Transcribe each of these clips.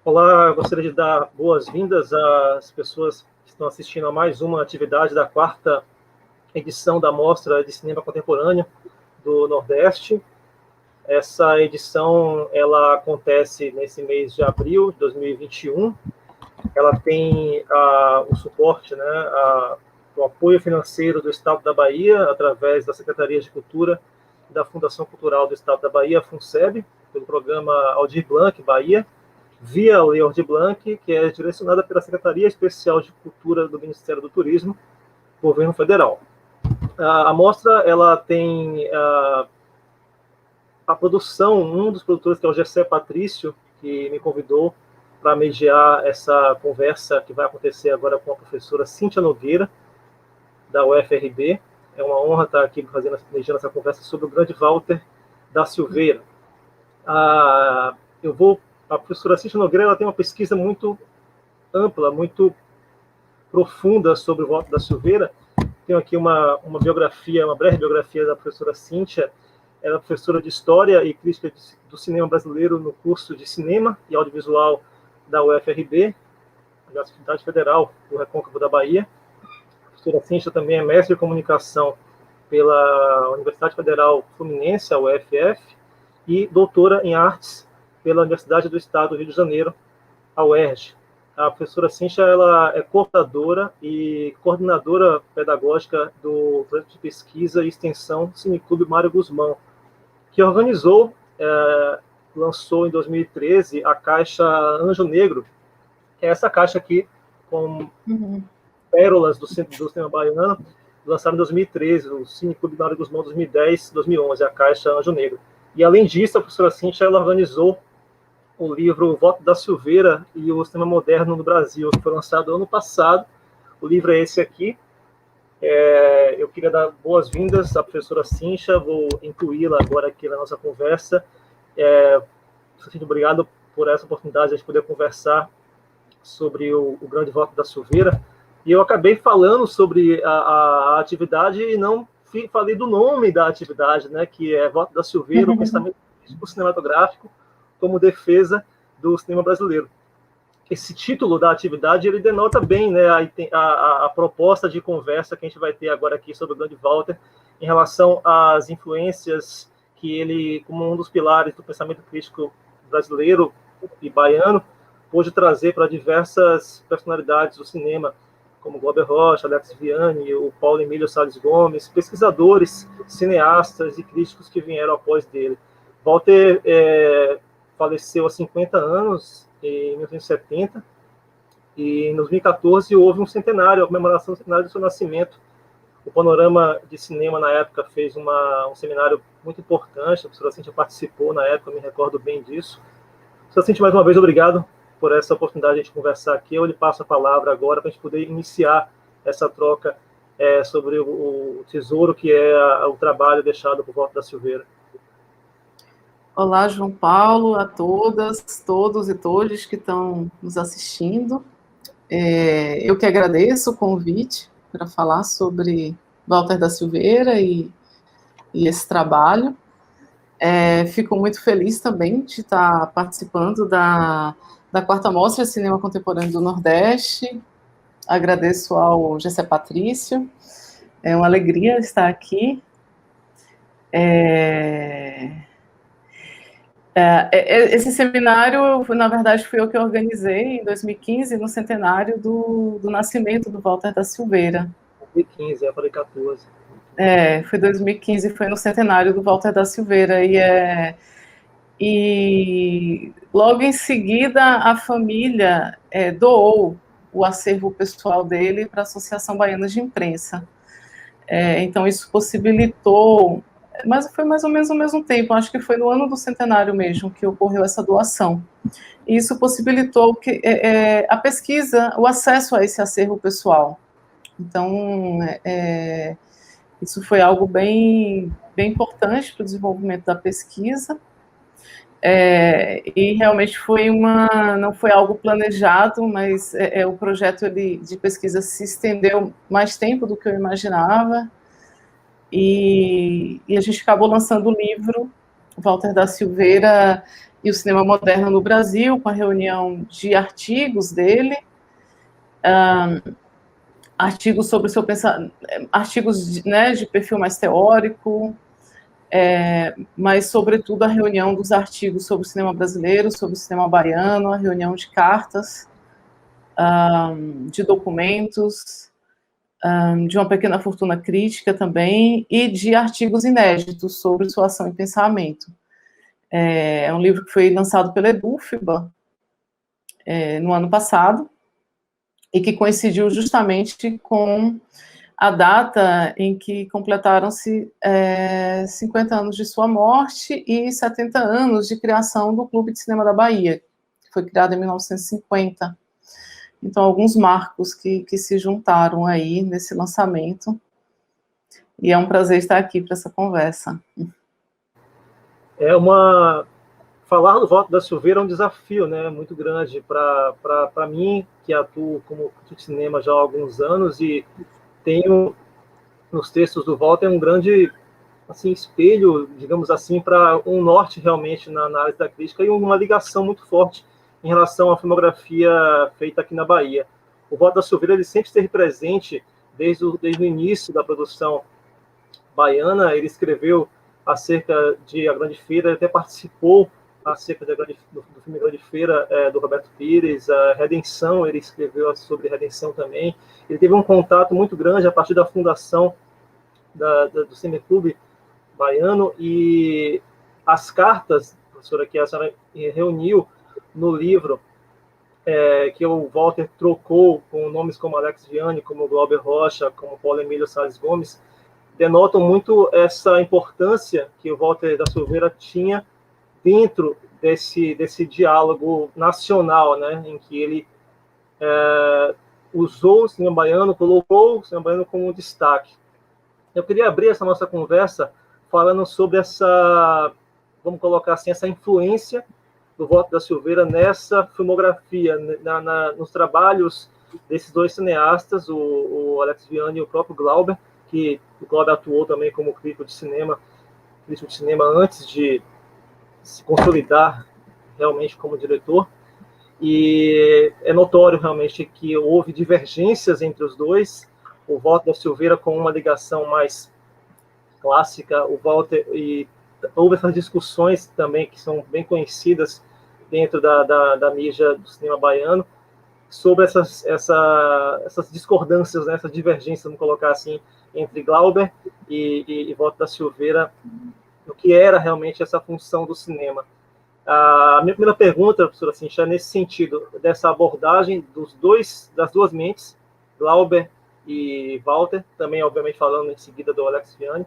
Olá, eu gostaria de dar boas-vindas às pessoas que estão assistindo a mais uma atividade da quarta edição da Mostra de Cinema Contemporâneo do Nordeste. Essa edição ela acontece nesse mês de abril de 2021. Ela tem o suporte, o apoio financeiro do Estado da Bahia, através da Secretaria de Cultura e da Fundação Cultural do Estado da Bahia, FUNSEB, pelo programa Aldir Blanc Bahia, via Lei Aldir Blanc, que é direcionada pela Secretaria Especial de Cultura do Ministério do Turismo, Governo Federal. A mostra ela tem a produção, um dos produtores, que é o Gessé Patrício, que me convidou para mediar essa conversa que vai acontecer agora com a professora Cíntia Nogueira, da UFRB. É uma honra estar aqui mediando essa conversa sobre o grande Walter da Silveira. A professora Cíntia Nogueira ela tem uma pesquisa muito ampla, muito profunda sobre o Walter da Silveira. Tenho aqui uma breve biografia da professora Cíntia. Ela é professora de História e Crítica do Cinema Brasileiro no curso de Cinema e Audiovisual da UFRB, da Universidade Federal do Recôncavo da Bahia. A professora Cíntia também é mestre de Comunicação pela Universidade Federal Fluminense, a UFF, e doutora em Artes pela Universidade do Estado do Rio de Janeiro, a UERJ. A professora Cíntia ela é coordenadora e coordenadora pedagógica do projeto de pesquisa e extensão Cineclube Mário Guzmão, que organizou, lançou em 2013 a caixa Anjo Negro, que é essa caixa aqui com pérolas do cinema baiano, lançada em 2013, o Cineclube Mário Guzmão 2010-2011, a caixa Anjo Negro. E, além disso, a professora Cíntia ela organizou o livro Walter da Silveira e o Cinema Moderno no Brasil, que foi lançado ano passado. O livro é esse aqui. Eu queria dar boas-vindas à professora Cíntia, vou incluí-la agora aqui na nossa conversa. Muito obrigado por essa oportunidade de a gente poder conversar sobre o grande Walter da Silveira. E eu acabei falando sobre a atividade e não falei do nome da atividade, né, que é Walter da Silveira, o pensamento cinematográfico como defesa do cinema brasileiro. Esse título da atividade ele denota bem, né, a proposta de conversa que a gente vai ter agora aqui sobre o grande Walter em relação às influências que ele, como um dos pilares do pensamento crítico brasileiro e baiano, pôde trazer para diversas personalidades do cinema, como Glauber Rocha, Alex Vianney, o Paulo Emílio Salles Gomes, pesquisadores, cineastas e críticos que vieram após dele. Walter faleceu há 50 anos, em 1970, e em 2014 houve um centenário, a comemoração do centenário do seu nascimento. O Panorama de Cinema, na época, fez um seminário muito importante, a professora Cíntia participou na época, eu me recordo bem disso. Professora Cíntia, mais uma vez, obrigado por essa oportunidade de a gente conversar aqui. Eu lhe passo a palavra agora para a gente poder iniciar essa troca sobre o tesouro que é o trabalho deixado por Walter da Silveira. Olá, João Paulo, a todas, todos e todas que estão nos assistindo. Eu que agradeço o convite para falar sobre Walter da Silveira e esse trabalho. Fico muito feliz também de estar participando da quarta Mostra de Cinema Contemporâneo do Nordeste. Agradeço ao Gessé Patrício. É uma alegria estar aqui. Esse seminário, na verdade, fui eu que organizei em 2015, no centenário do nascimento do Walter da Silveira. 2015, eu falei 14. Foi 2015, foi no centenário do Walter da Silveira, e logo em seguida a família doou o acervo pessoal dele para a Associação Baiana de Imprensa. Então isso possibilitou, mas foi mais ou menos ao mesmo tempo, acho que foi no ano do centenário mesmo que ocorreu essa doação. E isso possibilitou a pesquisa, o acesso a esse acervo pessoal. Então, isso foi algo bem importante para o desenvolvimento da pesquisa, e realmente não foi algo planejado, mas o projeto de pesquisa se estendeu mais tempo do que eu imaginava, e a gente acabou lançando o livro Walter da Silveira e o cinema moderno no Brasil, com a reunião de artigos dele, artigos sobre o seu pensamento, artigos, né, de perfil mais teórico, mas, sobretudo, a reunião dos artigos sobre o cinema brasileiro, sobre o cinema baiano, a reunião de cartas, de documentos, de uma pequena fortuna crítica também, e de artigos inéditos sobre sua ação e pensamento. É um livro que foi lançado pela Edufba no ano passado, e que coincidiu justamente com a data em que completaram-se 50 anos de sua morte e 70 anos de criação do Clube de Cinema da Bahia, que foi criado em 1950. Então, alguns marcos que se juntaram aí nesse lançamento, e é um prazer estar aqui para essa conversa. Falar do Walter da Silveira é um desafio, né, muito grande para mim, que atuo como crítico de cinema já há alguns anos, e tenho nos textos do Walter um grande assim, espelho, digamos assim, para um norte realmente na análise da crítica, e uma ligação muito forte em relação à filmografia feita aqui na Bahia. O Walter da Silveira ele sempre esteve presente desde o início da produção baiana. Ele escreveu acerca de A Grande Feira, ele até participou acerca do filme Grande Feira, do Roberto Pires, a Redenção, ele escreveu sobre Redenção também. Ele teve um contato muito grande a partir da fundação do Cineclube Baiano, e as cartas, professora, que a senhora reuniu no livro, que o Walter trocou com nomes como Alex Vianney, como Glauber Rocha, como Paulo Emílio Salles Gomes, denotam muito essa importância que o Walter da Silveira tinha dentro desse diálogo nacional, né, em que ele usou o cinema baiano, colocou o cinema baiano como um destaque. Eu queria abrir essa nossa conversa falando sobre essa, vamos colocar assim, essa influência do Walter da Silveira nessa filmografia, nos trabalhos desses dois cineastas, o Alex Vianney e o próprio Glauber, que o Glauber atuou também como crítico de cinema antes de se consolidar realmente como diretor. E é notório realmente que houve divergências entre os dois. O Walter da Silveira com uma ligação mais clássica, o Walter, e houve essas discussões também que são bem conhecidas dentro da mídia do cinema baiano sobre essas discordâncias, né, essas divergências, vamos colocar assim, entre Glauber e Walter da Silveira, no que era realmente essa função do cinema. A minha primeira pergunta, professora Cincha, é nesse sentido, dessa abordagem das duas mentes, Glauber e Walter, também, obviamente, falando em seguida do Alex Vianney.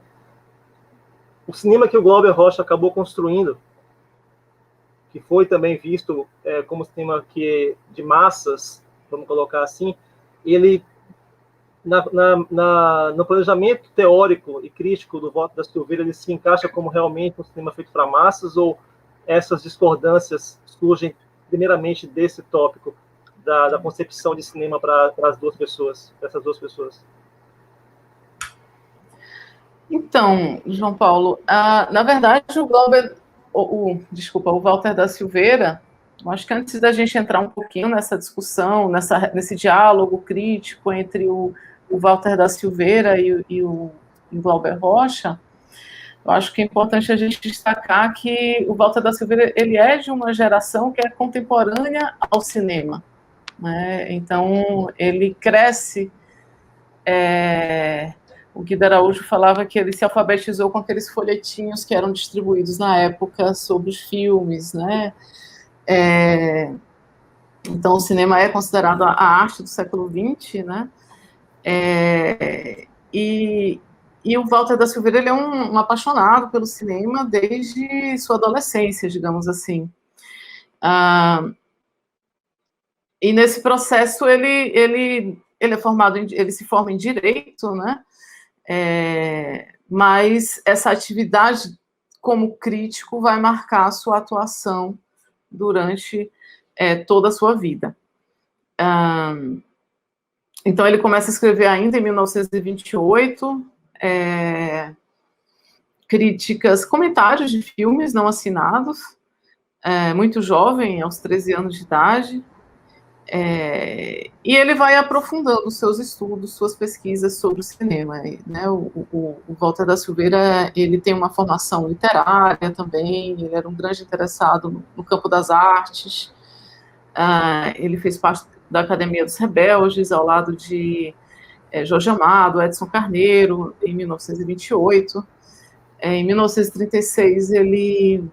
O cinema que o Glauber Rocha acabou construindo, que foi também visto como cinema de massas, vamos colocar assim, ele, no planejamento teórico e crítico do Walter da Silveira, ele se encaixa como realmente um cinema feito para massas, ou essas discordâncias surgem primeiramente desse tópico, da concepção de cinema para essas duas pessoas? Então, João Paulo, na verdade, o Glauber, o Walter da Silveira, eu acho que antes da gente entrar um pouquinho nessa discussão, nesse diálogo crítico entre o Walter da Silveira e o Glauber Rocha, eu acho que é importante a gente destacar que o Walter da Silveira, ele é de uma geração que é contemporânea ao cinema, né? Então, ele cresce... O Guido Araújo falava que ele se alfabetizou com aqueles folhetinhos que eram distribuídos na época sobre os filmes, né? Então, o cinema é considerado a arte do século XX, né? E o Walter da Silveira, ele é um apaixonado pelo cinema desde sua adolescência, digamos assim. E nesse processo ele é formado, ele se forma em Direito, né? Mas essa atividade como crítico vai marcar a sua atuação durante toda a sua vida. Então, ele começa a escrever ainda em 1928, críticas, comentários de filmes não assinados, muito jovem, aos 13 anos de idade, e ele vai aprofundando seus estudos, suas pesquisas sobre o cinema, né? O Walter da Silveira, ele tem uma formação literária também, ele era um grande interessado no campo das artes, ele fez parte da Academia dos Rebeldes, ao lado de Jorge Amado, Edson Carneiro, em 1928. Em 1936, ele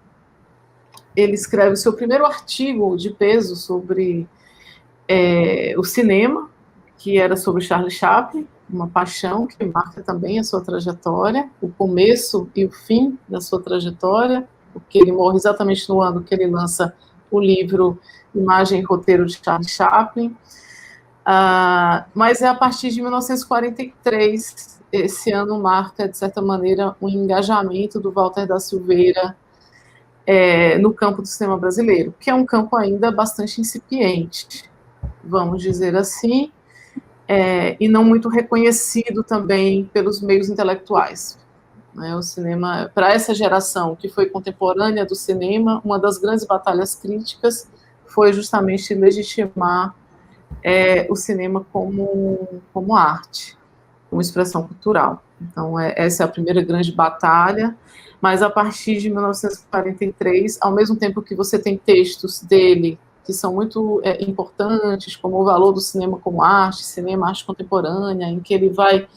escreve o seu primeiro artigo de peso sobre o cinema, que era sobre Charlie Chaplin, uma paixão que marca também a sua trajetória, o começo e o fim da sua trajetória, porque ele morre exatamente no ano que ele lança o livro Imagem e Roteiro de Charlie Chaplin. Mas é a partir de 1943, esse ano marca, de certa maneira, um engajamento do Walter da Silveira no campo do cinema brasileiro, que é um campo ainda bastante incipiente, vamos dizer assim, e não muito reconhecido também pelos meios intelectuais. O cinema, para essa geração que foi contemporânea do cinema, uma das grandes batalhas críticas foi justamente legitimar o cinema como arte, como expressão cultural. Então, essa é a primeira grande batalha, mas a partir de 1943, ao mesmo tempo que você tem textos dele que são muito importantes, como O Valor do Cinema como Arte, Cinema, Arte Contemporânea, em que ele vai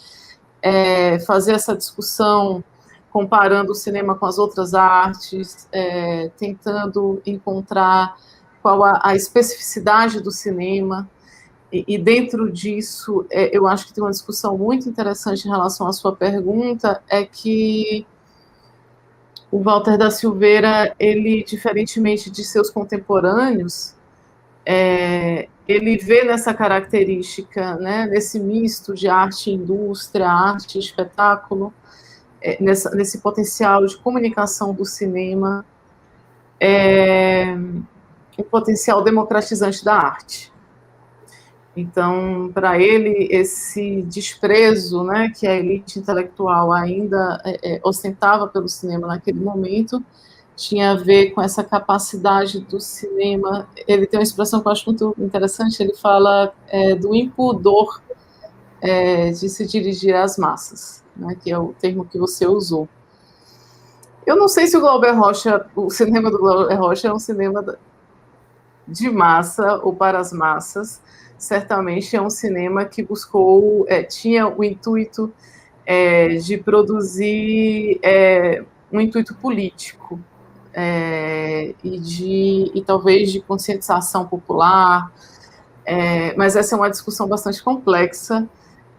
fazer essa discussão comparando o cinema com as outras artes, tentando encontrar qual a especificidade do cinema, e dentro disso, eu acho que tem uma discussão muito interessante em relação à sua pergunta, é que o Walter da Silveira, ele, diferentemente de seus contemporâneos, ele vê nessa característica, né, nesse misto de arte e indústria, arte e espetáculo, nesse potencial de comunicação do cinema, um potencial democratizante da arte. Então, para ele, esse desprezo, né, que a elite intelectual ainda ostentava pelo cinema naquele momento, tinha a ver com essa capacidade do cinema. Ele tem uma expressão que eu acho muito interessante, ele fala do impudor de se dirigir às massas, né, que é o termo que você usou. Eu não sei se o cinema do Glauber Rocha é um cinema de massa ou para as massas. Certamente é um cinema que buscou, tinha o intuito de produzir um intuito político e talvez de conscientização popular, mas essa é uma discussão bastante complexa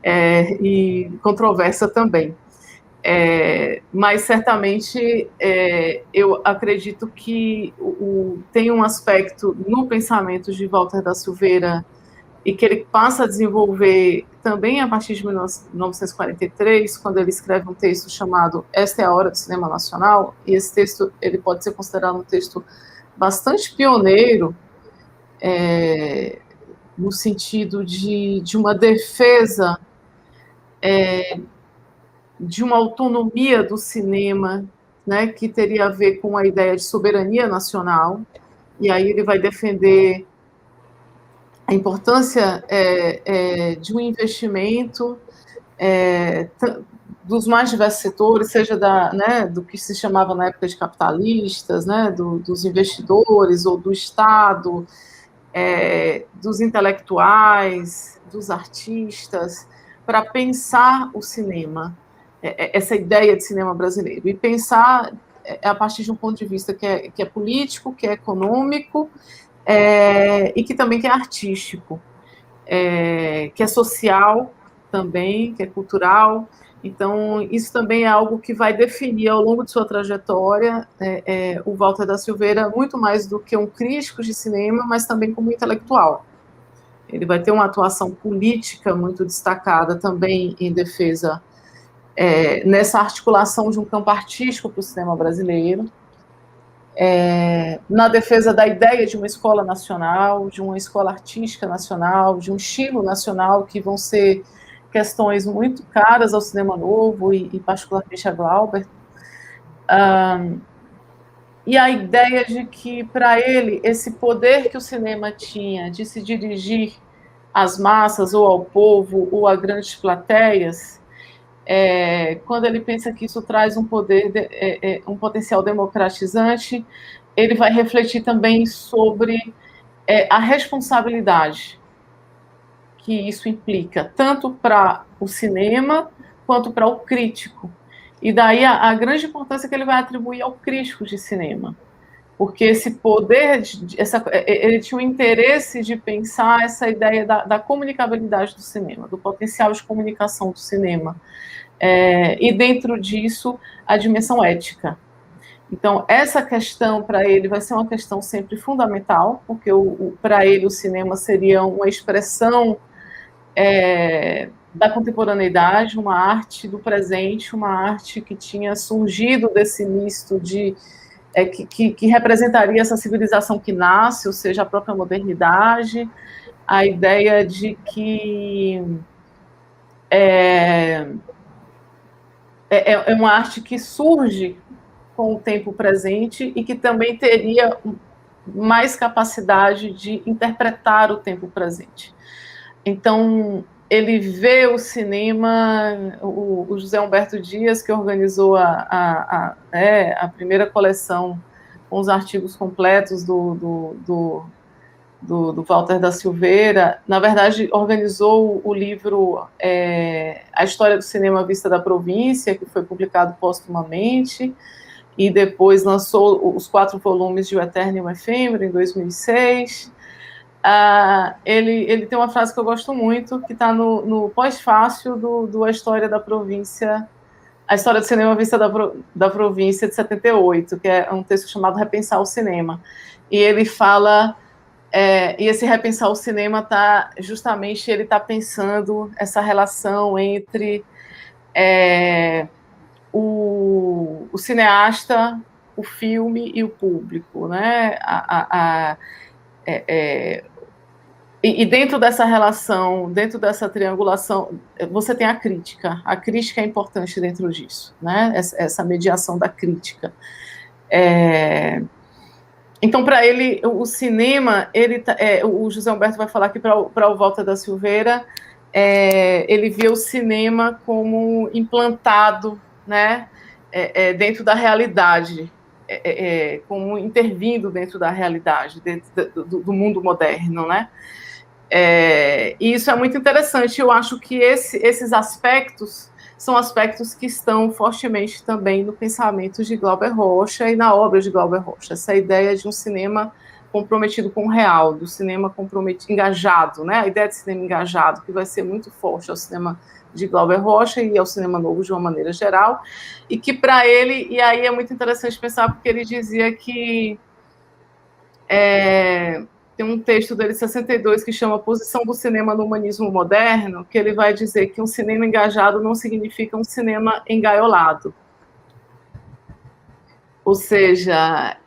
e controversa também. Mas certamente eu acredito que tem um aspecto no pensamento de Walter da Silveira e que ele passa a desenvolver também a partir de 1943, quando ele escreve um texto chamado Esta é a Hora do Cinema Nacional, e esse texto ele pode ser considerado um texto bastante pioneiro, no sentido de uma defesa de uma autonomia do cinema, né, que teria a ver com a ideia de soberania nacional, e aí ele vai defender a importância de um investimento dos mais diversos setores, seja do que se chamava na época de capitalistas, né, dos investidores ou do Estado, dos intelectuais, dos artistas, para pensar o cinema, essa ideia de cinema brasileiro, e pensar a partir de um ponto de vista que é político, que é econômico, e que também que é artístico, que é social também, que é cultural. Então, isso também é algo que vai definir ao longo de sua trajetória o Walter da Silveira, muito mais do que um crítico de cinema, mas também como intelectual. Ele vai ter uma atuação política muito destacada também em defesa, nessa articulação de um campo artístico para o cinema brasileiro, na defesa da ideia de uma escola nacional, de uma escola artística nacional, de um estilo nacional, que vão ser questões muito caras ao cinema novo e particularmente a Glauber. e a ideia de que, para ele, esse poder que o cinema tinha de se dirigir às massas, ou ao povo, ou a grandes plateias, quando ele pensa que isso traz um poder, um potencial democratizante, ele vai refletir também sobre a responsabilidade que isso implica, tanto para o cinema quanto para o crítico. E daí a grande importância que ele vai atribuir ao crítico de cinema, porque esse poder, ele tinha o interesse de pensar essa ideia da comunicabilidade do cinema, do potencial de comunicação do cinema, e dentro disso a dimensão ética. Então, essa questão para ele vai ser uma questão sempre fundamental, porque para ele o cinema seria uma expressão da contemporaneidade, uma arte do presente, uma arte que tinha surgido desse misto que representaria essa civilização que nasce, ou seja, a própria modernidade, a ideia de que é uma arte que surge com o tempo presente e que também teria mais capacidade de interpretar o tempo presente. Então, ele vê o cinema, o José Humberto Dias, que organizou a primeira coleção com os artigos completos do Walter da Silveira, na verdade, organizou o livro A História do Cinema à Vista da Província, que foi publicado póstumamente, e depois lançou os 4 volumes de O Eterno e o Efêmero, em 2006. Ele tem uma frase que eu gosto muito, que está no pós-fácil do A História da Província, A História do Cinema à Vista da Província, de 78, que é um texto chamado Repensar o Cinema. E ele fala... e esse repensar o cinema ele está pensando essa relação entre o cineasta, o filme e o público, né? E dentro dessa relação, dentro dessa triangulação, você tem a crítica. A crítica é importante dentro disso, né? Essa mediação da crítica. Então, para ele, o cinema, o José Humberto vai falar aqui para o Walter da Silveira, ele vê o cinema como implantado, né, dentro da realidade, como intervindo dentro da realidade, dentro do mundo moderno, né? E isso é muito interessante. Eu acho que esses aspectos são aspectos que estão fortemente também no pensamento de Glauber Rocha e na obra de Glauber Rocha. Essa ideia de um cinema comprometido com o real, do cinema comprometido, engajado, né? A ideia de cinema engajado, que vai ser muito forte ao cinema de Glauber Rocha e ao cinema novo de uma maneira geral, e que para ele, e aí é muito interessante pensar, porque ele dizia que tem um texto dele, 62, que chama Posição do Cinema no Humanismo Moderno, que ele vai dizer que um cinema engajado não significa um cinema engaiolado. Ou seja,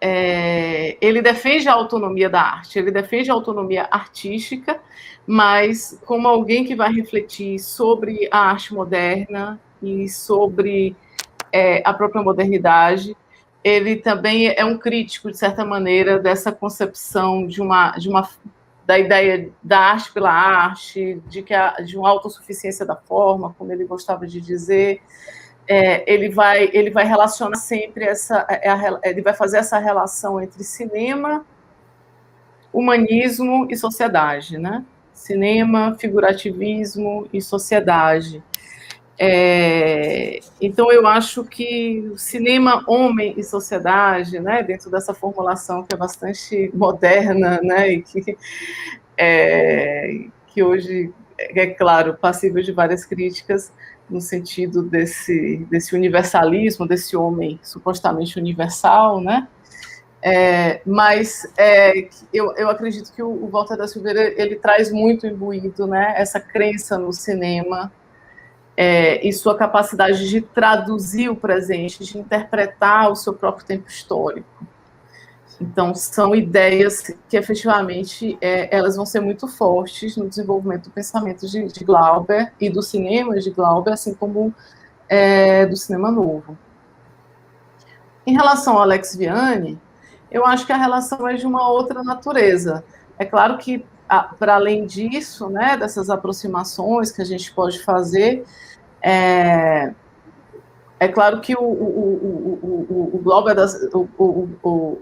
ele defende a autonomia da arte, ele defende a autonomia artística, mas como alguém que vai refletir sobre a arte moderna e sobre a própria modernidade, ele também é um crítico, de certa maneira, dessa concepção da ideia da arte pela arte, de uma autossuficiência da forma, como ele gostava de dizer. Ele vai relacionar sempre ele vai fazer essa relação entre cinema, humanismo e sociedade, né? Cinema, figurativismo e sociedade. Então, eu acho que o cinema, homem e sociedade, né, dentro dessa formulação que é bastante moderna, né, e que hoje é, claro, passível de várias críticas, no sentido desse universalismo, desse homem supostamente universal, né? Mas eu acredito que o Walter da Silveira ele traz muito imbuído, né, essa crença no cinema, e sua capacidade de traduzir o presente, de interpretar o seu próprio tempo histórico. Então, são ideias que, efetivamente, elas vão ser muito fortes no desenvolvimento do pensamento de Glauber e do cinema de Glauber, assim como do cinema novo. Em relação ao Alex Vianney, eu acho que a relação é de uma outra natureza. É claro que, para além disso, né, dessas aproximações que a gente pode fazer, é claro que o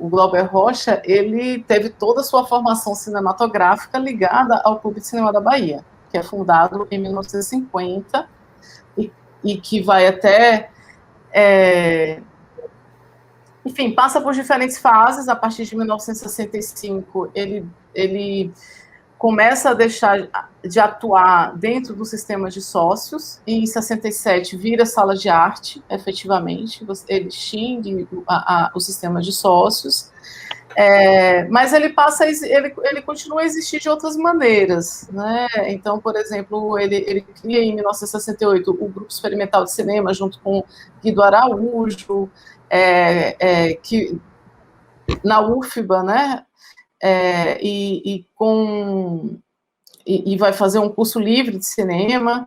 Glauber Rocha, ele teve toda a sua formação cinematográfica ligada ao Clube de Cinema da Bahia, que é fundado em 1950 e que vai até... enfim, passa por diferentes fases. A partir de 1965, ele começa a deixar de atuar dentro do sistema de sócios, e em 67 vira sala de arte, efetivamente, ele extingue o sistema de sócios, mas ele continua a existir de outras maneiras, né? Então, por exemplo, ele cria em 1968 o Grupo Experimental de Cinema, junto com Guido Araújo, que na UFBA, né? E vai fazer um curso livre de cinema.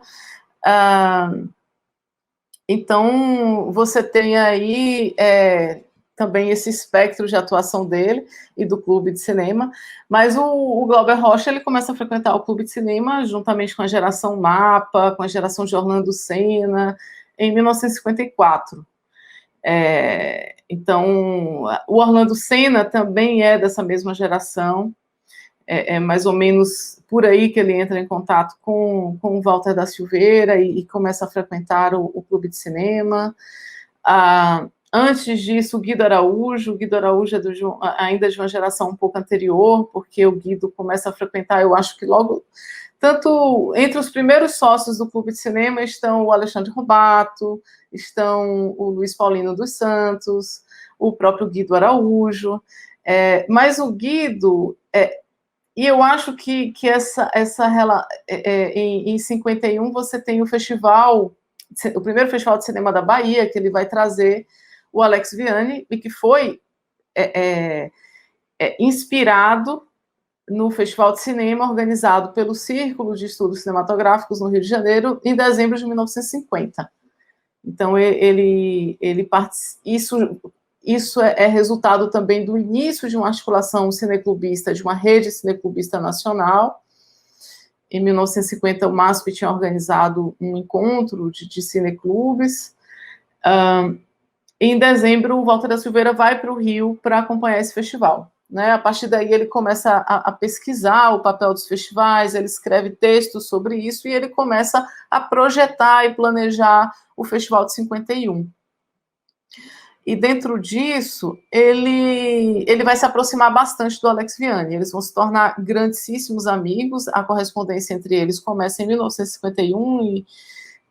Então, você tem aí também esse espectro de atuação dele e do clube de cinema, mas o Glauber Rocha, ele começa a frequentar o clube de cinema juntamente com a geração Mapa, com a geração de Orlando Senna, em 1954. Então, o Orlando Senna também é dessa mesma geração, mais ou menos por aí que ele entra em contato com o Walter da Silveira e começa a frequentar o clube de cinema. Antes disso, o Guido Araújo é ainda de uma geração um pouco anterior, porque o Guido começa a frequentar, eu acho que logo... Tanto entre os primeiros sócios do Clube de Cinema estão o Alexandre Robato, estão o Luiz Paulino dos Santos, o próprio Guido Araújo, mas o Guido... e eu acho que em 51 você tem o primeiro festival de cinema da Bahia, que ele vai trazer o Alex Vianney, e que foi inspirado no Festival de Cinema organizado pelo Círculo de Estudos Cinematográficos no Rio de Janeiro, em dezembro de 1950. Então, isso é resultado também do início de uma articulação cineclubista, de uma rede cineclubista nacional. Em 1950, o MASP tinha organizado um encontro de cineclubes. Em dezembro, o Walter da Silveira vai para o Rio para acompanhar esse festival. Né? A partir daí, ele começa a pesquisar o papel dos festivais, ele escreve textos sobre isso, e ele começa a projetar e planejar o Festival de 51. E dentro disso, ele vai se aproximar bastante do Alex Vianney, eles vão se tornar grandíssimos amigos, a correspondência entre eles começa em 1951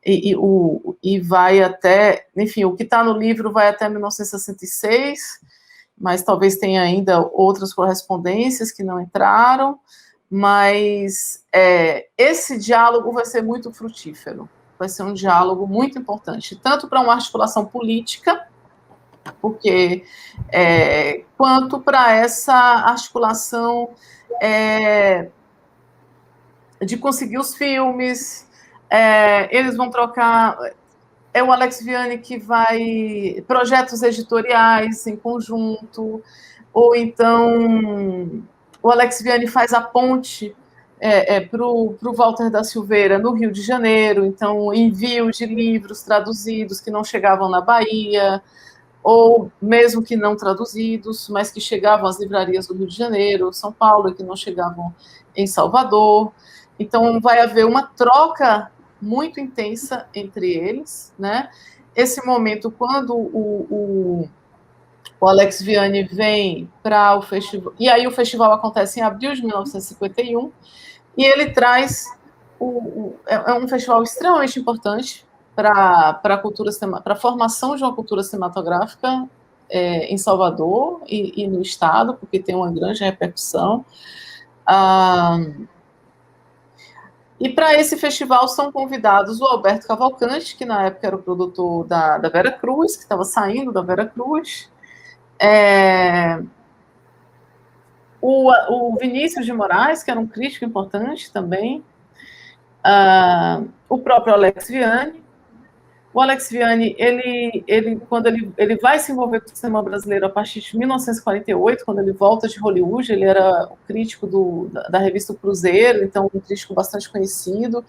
e vai até, enfim, o que está no livro vai até 1966, mas talvez tenha ainda outras correspondências que não entraram, mas esse diálogo vai ser muito frutífero, vai ser um diálogo muito importante, tanto para uma articulação política, porque quanto para essa articulação de conseguir os filmes, eles vão trocar... É o Alex Vianney que vai... projetos editoriais em conjunto, ou então o Alex Vianney faz a ponte para o Walter da Silveira no Rio de Janeiro, então envio de livros traduzidos que não chegavam na Bahia, ou mesmo que não traduzidos, mas que chegavam às livrarias do Rio de Janeiro, São Paulo, e que não chegavam em Salvador. Então vai haver uma troca muito intensa entre eles, né? Esse momento, quando o Alex Vianney vem para o festival, e aí o festival acontece em abril de 1951, e ele traz é um festival extremamente importante para a formação de uma cultura cinematográfica em Salvador e no estado, porque tem uma grande repercussão. E para esse festival são convidados o Alberto Cavalcante, que na época era o produtor da Vera Cruz, que estava saindo da Vera Cruz, o Vinícius de Moraes, que era um crítico importante também, o próprio Alex Vianney, O Alex Vianney, quando ele vai se envolver com o cinema brasileiro a partir de 1948, quando ele volta de Hollywood, ele era o crítico da revista Cruzeiro, então um crítico bastante conhecido,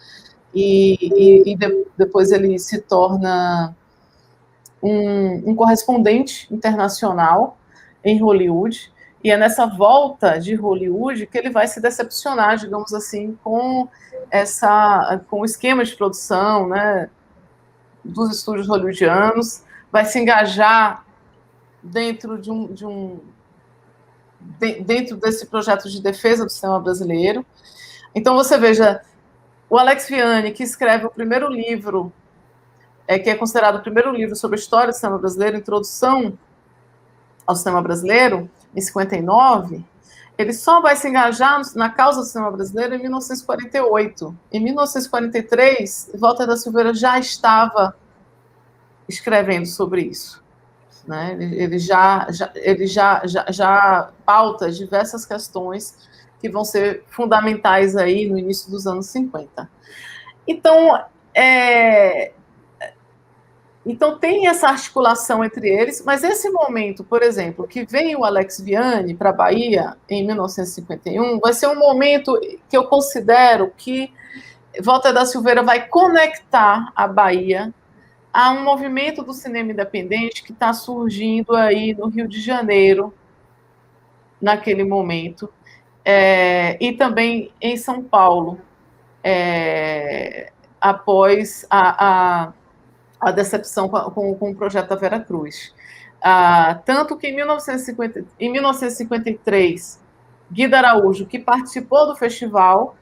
depois ele se torna um correspondente internacional em Hollywood, e é nessa volta de Hollywood que ele vai se decepcionar, digamos assim, com o esquema de produção, né, dos estúdios hollywoodianos, vai se engajar dentro dentro desse projeto de defesa do cinema brasileiro. Então você veja, o Alex Vianney, que escreve o primeiro livro, que é considerado o primeiro livro sobre a história do cinema brasileiro, Introdução ao Cinema Brasileiro, em 59, ele só vai se engajar na causa do cinema brasileiro em 1948. Em 1943, Walter da Silveira já estava escrevendo sobre isso. Né? Ele já pauta diversas questões que vão ser fundamentais aí no início dos anos 50. Então tem essa articulação entre eles, mas esse momento, por exemplo, que vem o Alex Vianney para a Bahia em 1951, vai ser um momento que eu considero que Walter da Silveira vai conectar a Bahia a um movimento do cinema independente que está surgindo aí no Rio de Janeiro, naquele momento, e também em São Paulo, após a decepção com o projeto da Vera Cruz. Tanto que em 1953, Guido Araújo, que participou do festival,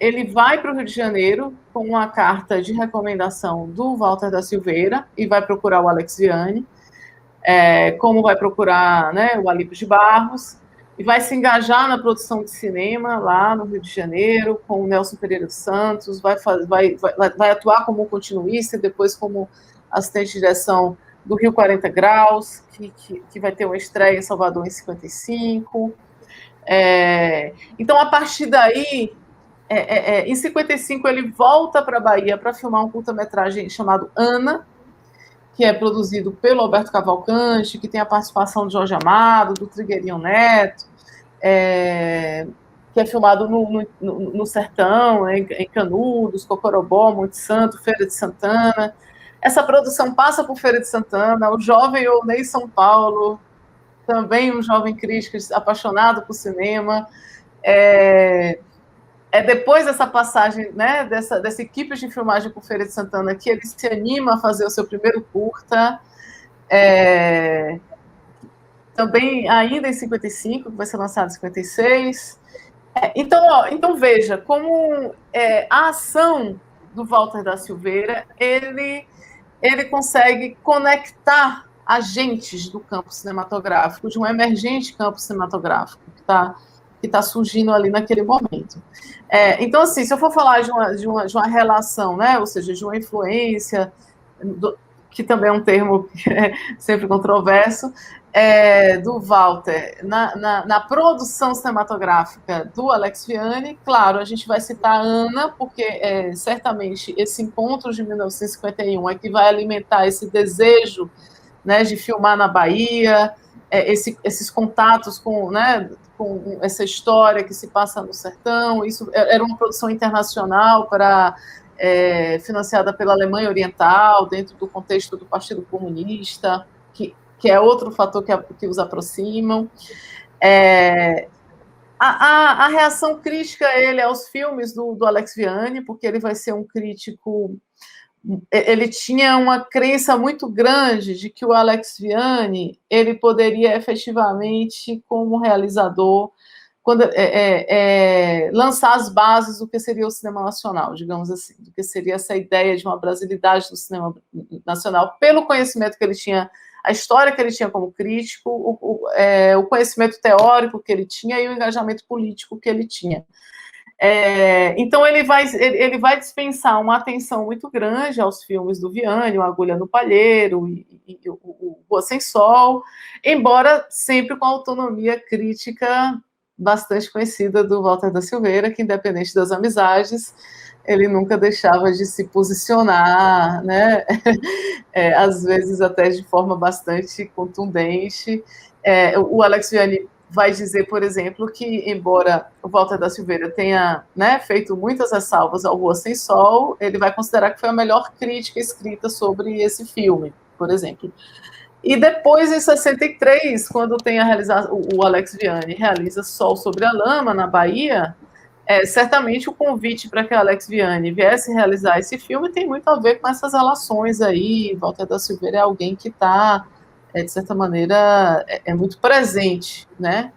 ele vai para o Rio de Janeiro com uma carta de recomendação do Walter da Silveira e vai procurar o Alex Vianney, como vai procurar, né, o Alípio de Barros, e vai se engajar na produção de cinema lá no Rio de Janeiro, com o Nelson Pereira dos Santos, vai atuar como continuista e depois como assistente de direção do Rio 40 Graus, que vai ter uma estreia em Salvador em 55. Então, a partir daí, em 55, ele volta para a Bahia para filmar um curta-metragem chamado Ana, que é produzido pelo Alberto Cavalcante, que tem a participação de Jorge Amado, do Trigueirinho Neto, que é filmado no Sertão, em Canudos, Cocorobó, Monte Santo, Feira de Santana. Essa produção passa por Feira de Santana, o jovem Owney São Paulo, também um jovem crítico apaixonado por cinema. Depois dessa passagem, né, dessa equipe de filmagem por Feira de Santana, que ele se anima a fazer o seu primeiro curta, também ainda em 55, que vai ser lançado em 56. Então veja, como a ação do Walter da Silveira, ele consegue conectar agentes do campo cinematográfico, de um emergente campo cinematográfico que está surgindo ali naquele momento. Então, assim, se eu for falar de uma relação, né, ou seja, de uma influência, que também é um termo sempre controverso, do Walter na produção cinematográfica do Alex Vianney, claro, a gente vai citar Ana, porque certamente esse encontro de 1951 é que vai alimentar esse desejo, né, de filmar na Bahia, esses contatos com, né, com essa história que se passa no sertão. Isso era uma produção internacional financiada pela Alemanha Oriental, dentro do contexto do Partido Comunista, que é outro fator que os aproximam. A reação crítica aos filmes do Alex Vianney, porque ele vai ser um crítico. Ele tinha uma crença muito grande de que o Alex Vianney ele poderia efetivamente, como realizador, lançar as bases do que seria o cinema nacional, digamos assim, do que seria essa ideia de uma brasilidade do cinema nacional, pelo conhecimento que ele tinha, a história que ele tinha como crítico, o conhecimento teórico que ele tinha e o engajamento político que ele tinha. Então ele vai dispensar uma atenção muito grande aos filmes do Vianney, o Agulha no Palheiro e o Rua Sem Sol, embora sempre com a autonomia crítica bastante conhecida do Walter da Silveira, que, independente das amizades, ele nunca deixava de se posicionar, né? Às vezes até de forma bastante contundente. O Alex Vianney vai dizer, por exemplo, que embora o Walter da Silveira tenha, né, feito muitas ressalvas ao Rua Sem Sol, ele vai considerar que foi a melhor crítica escrita sobre esse filme, por exemplo. E depois, em 63, quando tem o Alex Vianney realiza Sol sobre a Lama, na Bahia, certamente o convite para que Alex Vianney viesse realizar esse filme tem muito a ver com essas relações aí. Walter da Silveira é alguém que está, de certa maneira, muito presente, né,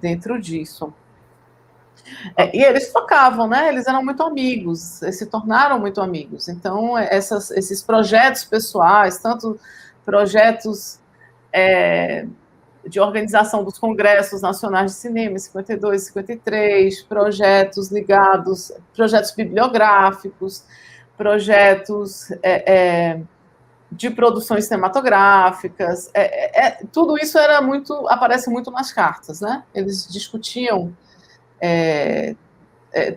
dentro disso. E eles tocavam, né? Eles eram muito amigos, se tornaram muito amigos. Então, esses projetos pessoais, tanto projetos de organização dos congressos nacionais de cinema, em 52, 53, projetos ligados, projetos bibliográficos, projetos de produções cinematográficas, tudo isso aparece muito nas cartas, né? Eles discutiam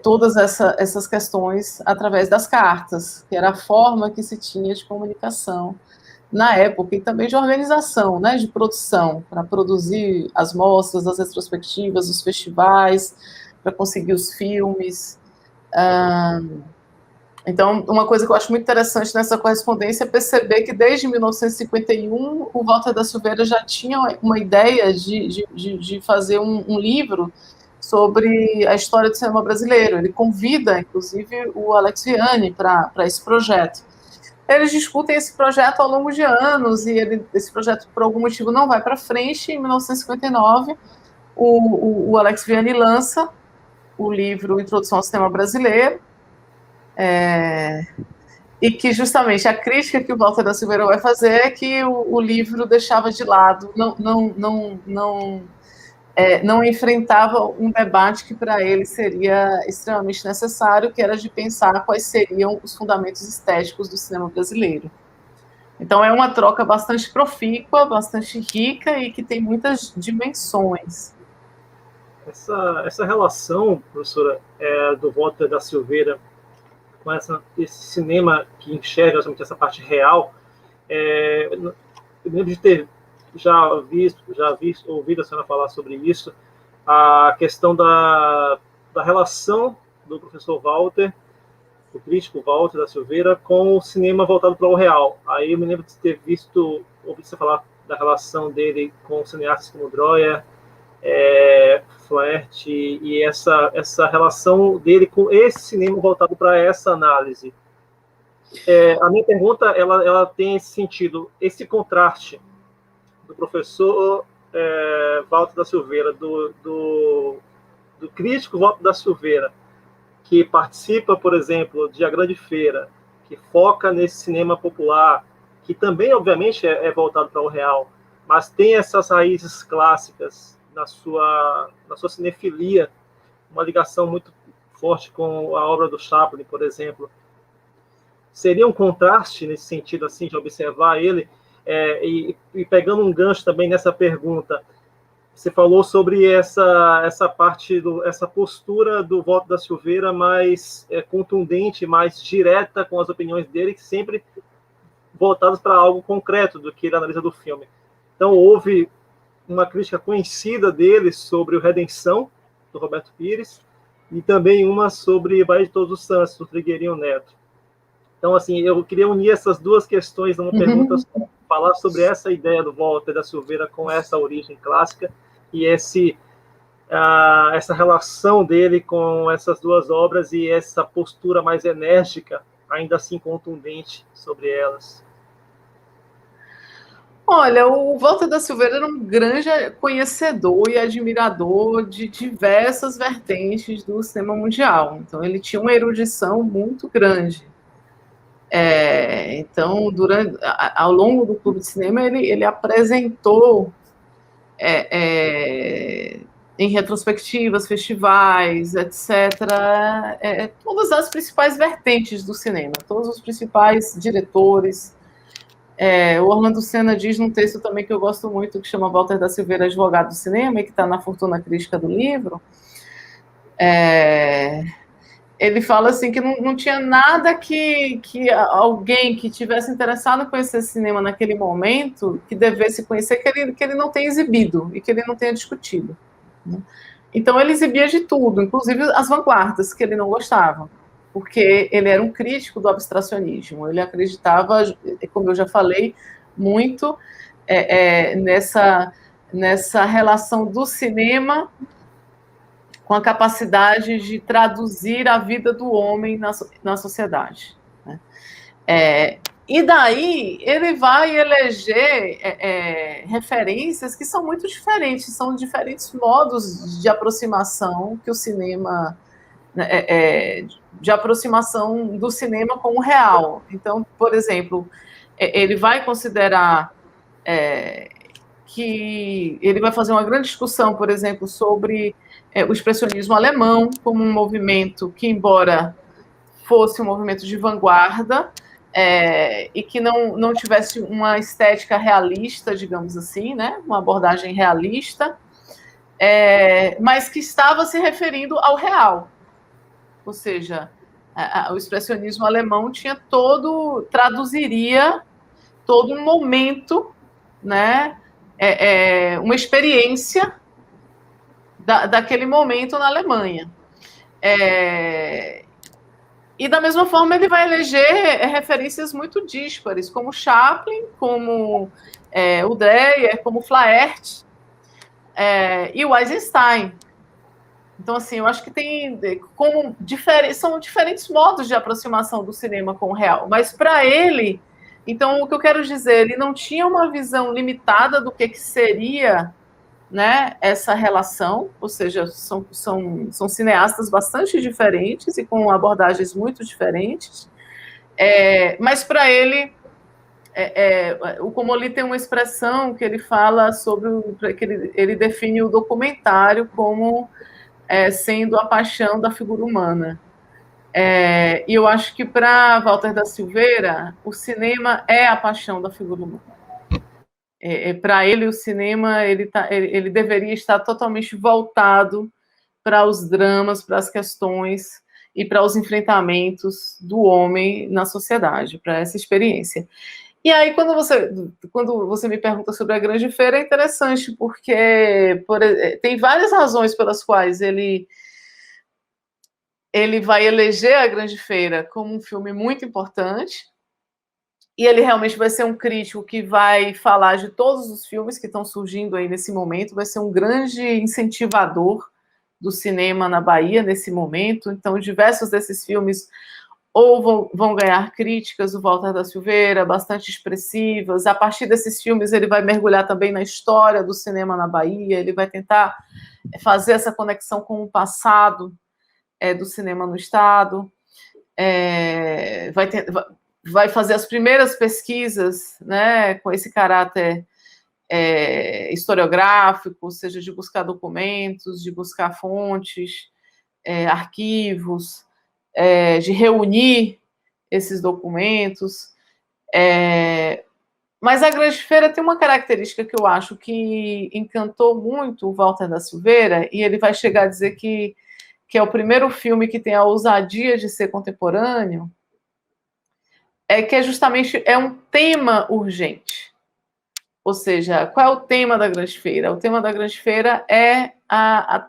todas essas questões através das cartas, que era a forma que se tinha de comunicação na época, e também de organização, né, de produção, para produzir as mostras, as retrospectivas, os festivais, para conseguir os filmes. Então, uma coisa que eu acho muito interessante nessa correspondência é perceber que desde 1951 o Walter da Silveira já tinha uma ideia de fazer um livro sobre a história do cinema brasileiro. Ele convida, inclusive, o Alex Vianney para esse projeto. Eles discutem esse projeto ao longo de anos e esse projeto, por algum motivo, não vai para frente. Em 1959, o Alex Vianney lança o livro Introdução ao Cinema Brasileiro, e que justamente a crítica que o Walter da Silveira vai fazer é que o livro deixava de lado, não enfrentava um debate que para ele seria extremamente necessário, que era de pensar quais seriam os fundamentos estéticos do cinema brasileiro. Então é uma troca bastante profícua, bastante rica e que tem muitas dimensões. Essa relação, professora, do Walter da Silveira com esse cinema que enxerga somente essa parte real, eu lembro de ter já ouvido a senhora falar sobre isso, a questão da relação do professor Walter, o crítico Walter da Silveira, com o cinema voltado para o real. Aí eu me lembro de ter ouvido você falar da relação dele com cineastas como Breuer, Flaert, e essa relação dele com esse cinema voltado para essa análise. A minha pergunta ela tem esse sentido, esse contraste do professor Walter da Silveira, do crítico Walter da Silveira, que participa, por exemplo, de A Grande Feira, que foca nesse cinema popular, que também, obviamente, é voltado para o real, mas tem essas raízes clássicas na sua cinefilia, uma ligação muito forte com a obra do Chaplin, por exemplo. Seria um contraste nesse sentido, assim, de observar ele, e pegando um gancho também nessa pergunta, você falou sobre essa parte, essa postura do Walter da Silveira mais contundente, mais direta com as opiniões dele, que sempre voltadas para algo concreto do que ele analisa do filme. Então, houve uma crítica conhecida dele sobre o Redenção, do Roberto Pires, e também uma sobre Bahia de Todos os Santos, do Trigueirinho Neto. Então, assim, eu queria unir essas duas questões numa pergunta só, falar sobre essa ideia do Walter da Silveira com essa origem clássica e essa relação dele com essas duas obras e essa postura mais enérgica, ainda assim contundente, sobre elas. Olha, o Walter da Silveira era um grande conhecedor e admirador de diversas vertentes do cinema mundial. Então, ele tinha uma erudição muito grande. Então, ao longo do Clube de Cinema, ele apresentou em retrospectivas, festivais, etc., todas as principais vertentes do cinema, todos os principais diretores. O Orlando Senna diz num texto também que eu gosto muito, que chama Walter da Silveira, Advogado do Cinema, e que está na Fortuna Crítica do livro, ele fala assim que não tinha nada que alguém que tivesse interessado em conhecer cinema naquele momento, que devesse conhecer, que ele não tenha exibido e que ele não tenha discutido. Né? Então ele exibia de tudo, inclusive as vanguardas, que ele não gostava, porque ele era um crítico do abstracionismo. Ele acreditava, como eu já falei, muito nessa relação do cinema com a capacidade de traduzir a vida do homem na sociedade. Né? E daí ele vai eleger referências que são muito diferentes, são diferentes modos de aproximação que o cinema, de aproximação do cinema com o real. Então, por exemplo, ele vai considerar que ele vai fazer uma grande discussão, por exemplo, sobre o expressionismo alemão como um movimento que, embora fosse um movimento de vanguarda e que não tivesse uma estética realista, digamos assim, né, uma abordagem realista, mas que estava se referindo ao real. Ou seja, o expressionismo alemão traduziria todo um momento, né, uma experiência daquele momento na Alemanha. E da mesma forma ele vai eleger referências muito díspares, como Chaplin, como o Dreyer, como Flaert e o Eisenstein. Então, assim, eu acho que são diferentes modos de aproximação do cinema com o real. Mas para ele, então o que eu quero dizer, ele não tinha uma visão limitada do que seria, né, essa relação, ou seja, são cineastas bastante diferentes e com abordagens muito diferentes, mas para ele, o Comolli tem uma expressão que ele fala sobre, que ele define o documentário como sendo a paixão da figura humana. E eu acho que para Walter da Silveira, o cinema é a paixão da figura humana. Para ele, o cinema ele deveria estar totalmente voltado para os dramas, para as questões e para os enfrentamentos do homem na sociedade, para essa experiência. E aí, quando você me pergunta sobre a Grande Feira, é interessante, porque tem várias razões pelas quais ele vai eleger a Grande Feira como um filme muito importante, e ele realmente vai ser um crítico que vai falar de todos os filmes que estão surgindo aí nesse momento, vai ser um grande incentivador do cinema na Bahia nesse momento. Então, diversos desses filmes ou vão ganhar críticas do Walter da Silveira, bastante expressivas. A partir desses filmes, ele vai mergulhar também na história do cinema na Bahia, ele vai tentar fazer essa conexão com o passado do cinema no Estado, vai fazer as primeiras pesquisas, né, com esse caráter historiográfico, ou seja, de buscar documentos, de buscar fontes, arquivos, de reunir esses documentos. Mas a Grande Feira tem uma característica que eu acho que encantou muito o Walter da Silveira, e ele vai chegar a dizer que é o primeiro filme que tem a ousadia de ser contemporâneo, que justamente um tema urgente. Ou seja, qual é o tema da Grande Feira? O tema da Grande Feira é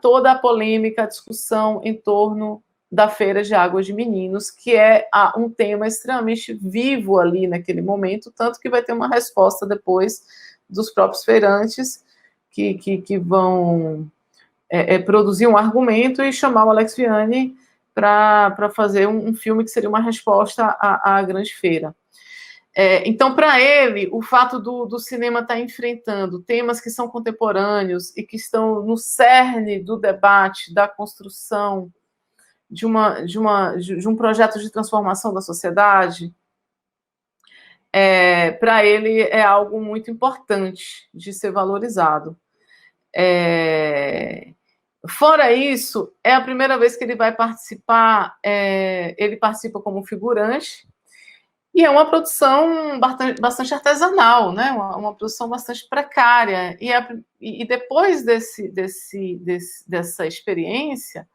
toda a polêmica, a discussão em torno da Feira de Águas de Meninos, que é um tema extremamente vivo ali naquele momento, tanto que vai ter uma resposta depois dos próprios feirantes que vão produzir um argumento e chamar o Alex Vianney para fazer um filme que seria uma resposta à Grande Feira. Então, para ele, o fato do cinema estar enfrentando temas que são contemporâneos e que estão no cerne do debate, da construção de um projeto de transformação da sociedade, para ele é algo muito importante de ser valorizado. Fora isso, é a primeira vez que ele vai participar, ele participa como figurante, e é uma produção bastante artesanal, né? Uma produção bastante precária. E depois dessa experiência,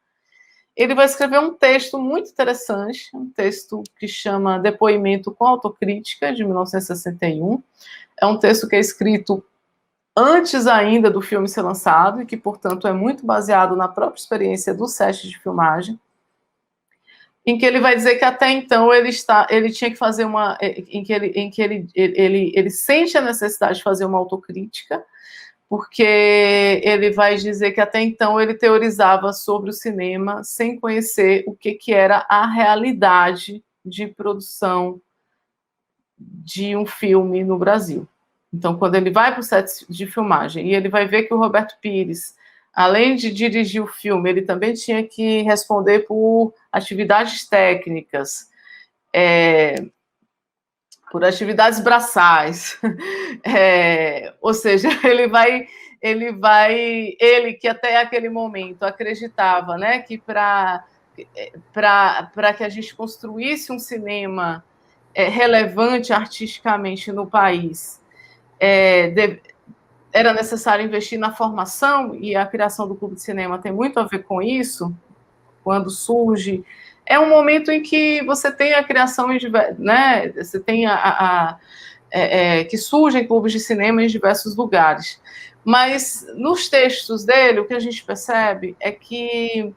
ele vai escrever um texto muito interessante, um texto que chama Depoimento com Autocrítica, de 1961. É um texto que é escrito antes ainda do filme ser lançado e que, portanto, é muito baseado na própria experiência do set de filmagem, em que ele vai dizer que até então ele tinha que fazer em que ele sente a necessidade de fazer uma autocrítica, porque ele vai dizer que até então ele teorizava sobre o cinema sem conhecer o que era a realidade de produção de um filme no Brasil. Então, quando ele vai para o set de filmagem e ele vai ver que o Roberto Pires, além de dirigir o filme, ele também tinha que responder por atividades técnicas, por atividades braçais, ou seja, ele que até aquele momento acreditava, né, que para que a gente construísse um cinema relevante artisticamente no país, era necessário investir na formação, e a criação do Clube de Cinema tem muito a ver com isso, quando surge. É um momento em que você tem a criação, né, você tem que surgem clubes de cinema em diversos lugares. Mas nos textos dele, o que a gente percebe é que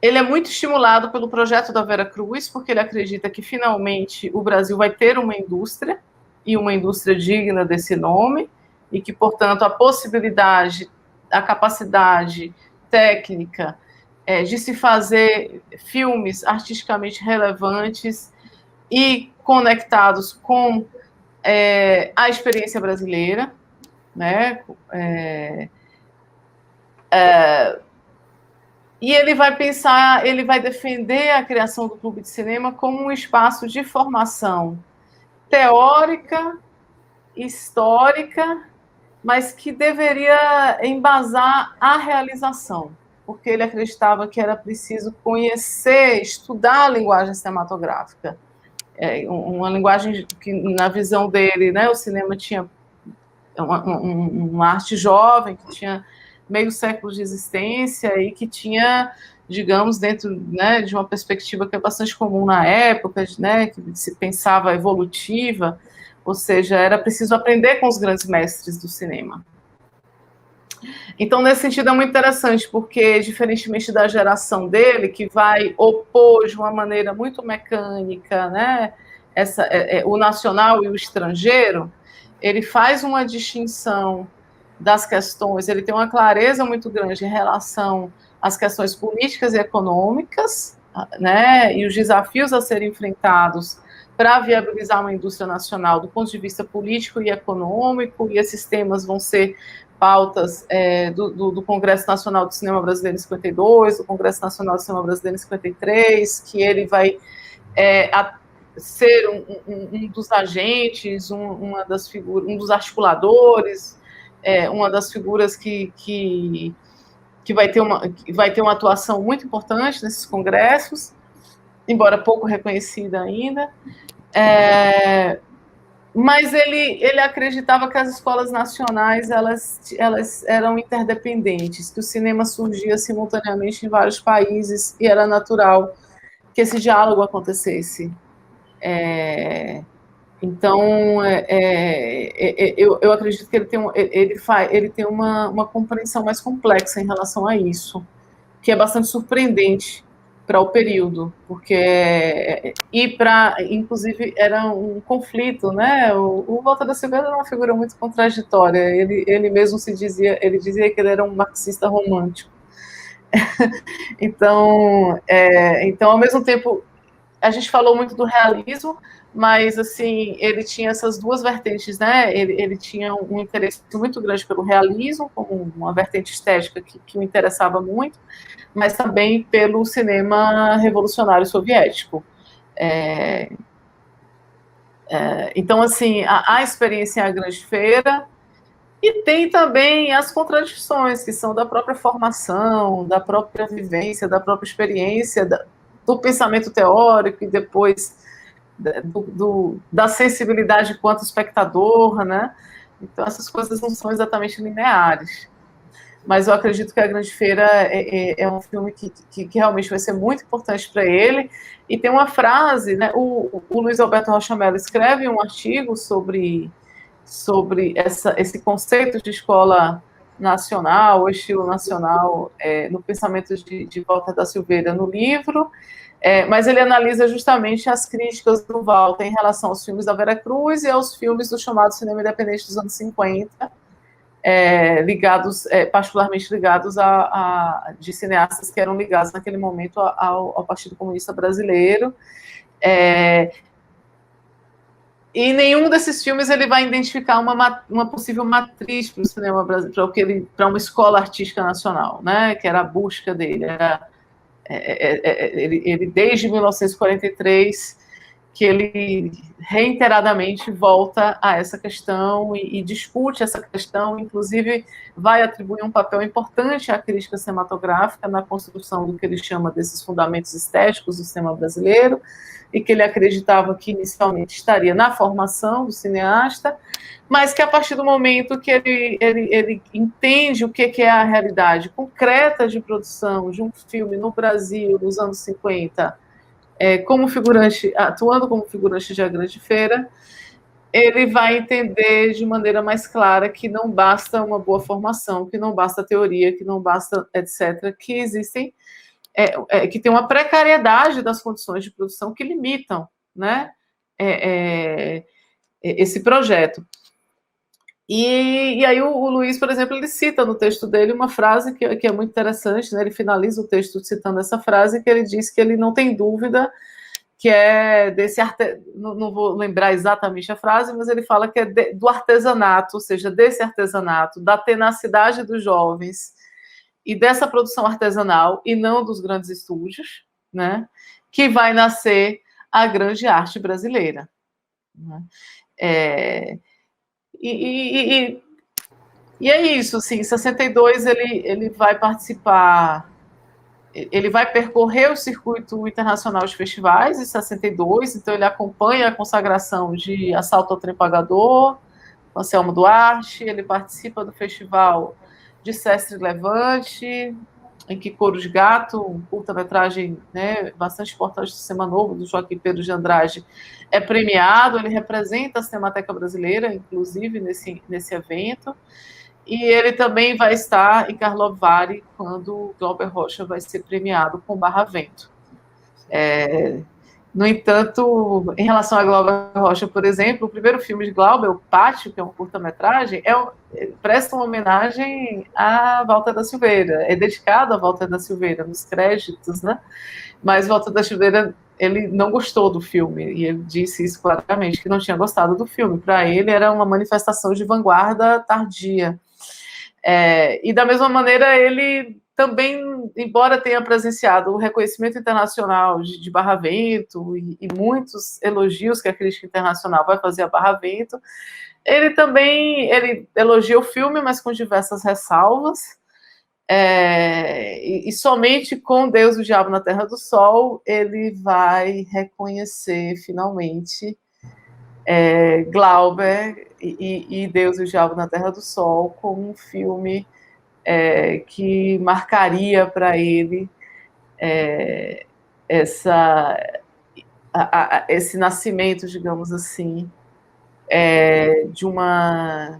ele é muito estimulado pelo projeto da Vera Cruz, porque ele acredita que finalmente o Brasil vai ter uma indústria, e uma indústria digna desse nome, e que, portanto, a possibilidade, a capacidade técnica de se fazer filmes artisticamente relevantes e conectados com a experiência brasileira, né? E ele vai pensar, ele vai defender a criação do Clube de Cinema como um espaço de formação teórica, histórica, mas que deveria embasar a realização, porque ele acreditava que era preciso conhecer, estudar a linguagem cinematográfica. Uma linguagem que, na visão dele, né, o cinema tinha uma arte jovem, que tinha meio século de existência e que tinha, digamos, dentro, né, de uma perspectiva que é bastante comum na época, né, que se pensava evolutiva, ou seja, era preciso aprender com os grandes mestres do cinema. Então, nesse sentido, é muito interessante, porque, diferentemente da geração dele, que vai opor de uma maneira muito mecânica, né, o nacional e o estrangeiro, ele faz uma distinção das questões, ele tem uma clareza muito grande em relação às questões políticas e econômicas, né, e os desafios a serem enfrentados para viabilizar uma indústria nacional do ponto de vista político e econômico, e esses temas vão ser pautas do Congresso Nacional do Cinema Brasileiro em 52, do Congresso Nacional do Cinema Brasileiro em 53, que ele vai ser um dos agentes, uma das figuras, um dos articuladores, uma das figuras que vai ter uma atuação muito importante nesses congressos, embora pouco reconhecida ainda. Mas ele acreditava que as escolas nacionais elas eram interdependentes, que o cinema surgia simultaneamente em vários países e era natural que esse diálogo acontecesse. Então, eu acredito que ele tem uma compreensão mais complexa em relação a isso, que é bastante surpreendente para o período, porque inclusive era um conflito, né? O Walter da Silva era uma figura muito contraditória. Ele mesmo dizia que ele era um marxista romântico. Então, ao mesmo tempo, a gente falou muito do realismo, mas assim ele tinha essas duas vertentes, né? Ele tinha um interesse muito grande pelo realismo, como uma vertente estética que o interessava muito, mas também pelo cinema revolucionário soviético. Então, assim, a experiência em A Grande Feira, e tem também as contradições, que são da própria formação, da própria vivência, da própria experiência, do pensamento teórico e depois da sensibilidade quanto espectador, né? Então, essas coisas não são exatamente lineares. mas eu acredito que A Grande Feira é um filme que realmente vai ser muito importante para ele. E tem uma frase, né? O Luiz Alberto Rocha Mello escreve um artigo sobre esse conceito de escola nacional, estilo nacional, no pensamento de Walter da Silveira no livro, mas ele analisa justamente as críticas do Walter em relação aos filmes da Vera Cruz e aos filmes do chamado cinema independente dos anos 50, particularmente ligados de cineastas que eram ligados naquele momento ao Partido Comunista Brasileiro. E nenhum desses filmes ele vai identificar uma possível matriz para o cinema brasileiro, para uma escola artística nacional, né? Que era a busca dele. Ele desde 1943 que ele reiteradamente volta a essa questão e discute essa questão, inclusive vai atribuir um papel importante à crítica cinematográfica na construção do que ele chama desses fundamentos estéticos do cinema brasileiro, e que ele acreditava que inicialmente estaria na formação do cineasta, mas que a partir do momento que ele entende o que é a realidade concreta de produção de um filme no Brasil nos anos 50, como figurante, atuando como figurante de A Grande Feira, ele vai entender de maneira mais clara que não basta uma boa formação, que não basta teoria, que não basta, etc., que existem, que tem uma precariedade das condições de produção que limitam, né, esse projeto. E aí o Luiz, por exemplo, ele cita no texto dele uma frase que é muito interessante, né? Ele finaliza o texto citando essa frase, que ele diz que ele não tem dúvida que é desse não vou lembrar exatamente a frase, mas ele fala que é do artesanato, ou seja, desse artesanato, da tenacidade dos jovens e dessa produção artesanal, e não dos grandes estúdios, né? Que vai nascer a grande arte brasileira, né? E é isso, assim, em 62 ele vai participar, ele vai percorrer o circuito internacional de festivais em 62, então ele acompanha a consagração de Assalto ao Trem Pagador, com Anselmo Duarte, ele participa do festival de Sestre Levante, em que Couro de Gato, um curta-metragem, né, bastante importante do Cinema Novo, do Joaquim Pedro de Andrade, é premiado, ele representa a Cinemateca Brasileira, inclusive, nesse evento, e ele também vai estar em Karlovy quando Glauber Rocha vai ser premiado com Barra Vento. No entanto, em relação a Glauber Rocha, por exemplo, o primeiro filme de Glauber, O Pátio, que é um curta-metragem, presta uma homenagem a Walter da Silveira, é dedicado a Walter da Silveira nos créditos, né? Mas Walter da Silveira, ele não gostou do filme, e ele disse isso claramente, que não tinha gostado do filme. Para ele, era uma manifestação de vanguarda tardia. E da mesma maneira, ele também, embora tenha presenciado o reconhecimento internacional de Barra Vento e muitos elogios que a crítica internacional vai fazer a Barra Vento, ele elogia o filme, mas com diversas ressalvas, e somente com Deus e o Diabo na Terra do Sol ele vai reconhecer finalmente Glauber e Deus e o Diabo na Terra do Sol como um filme que marcaria para ele esse nascimento, digamos assim, de uma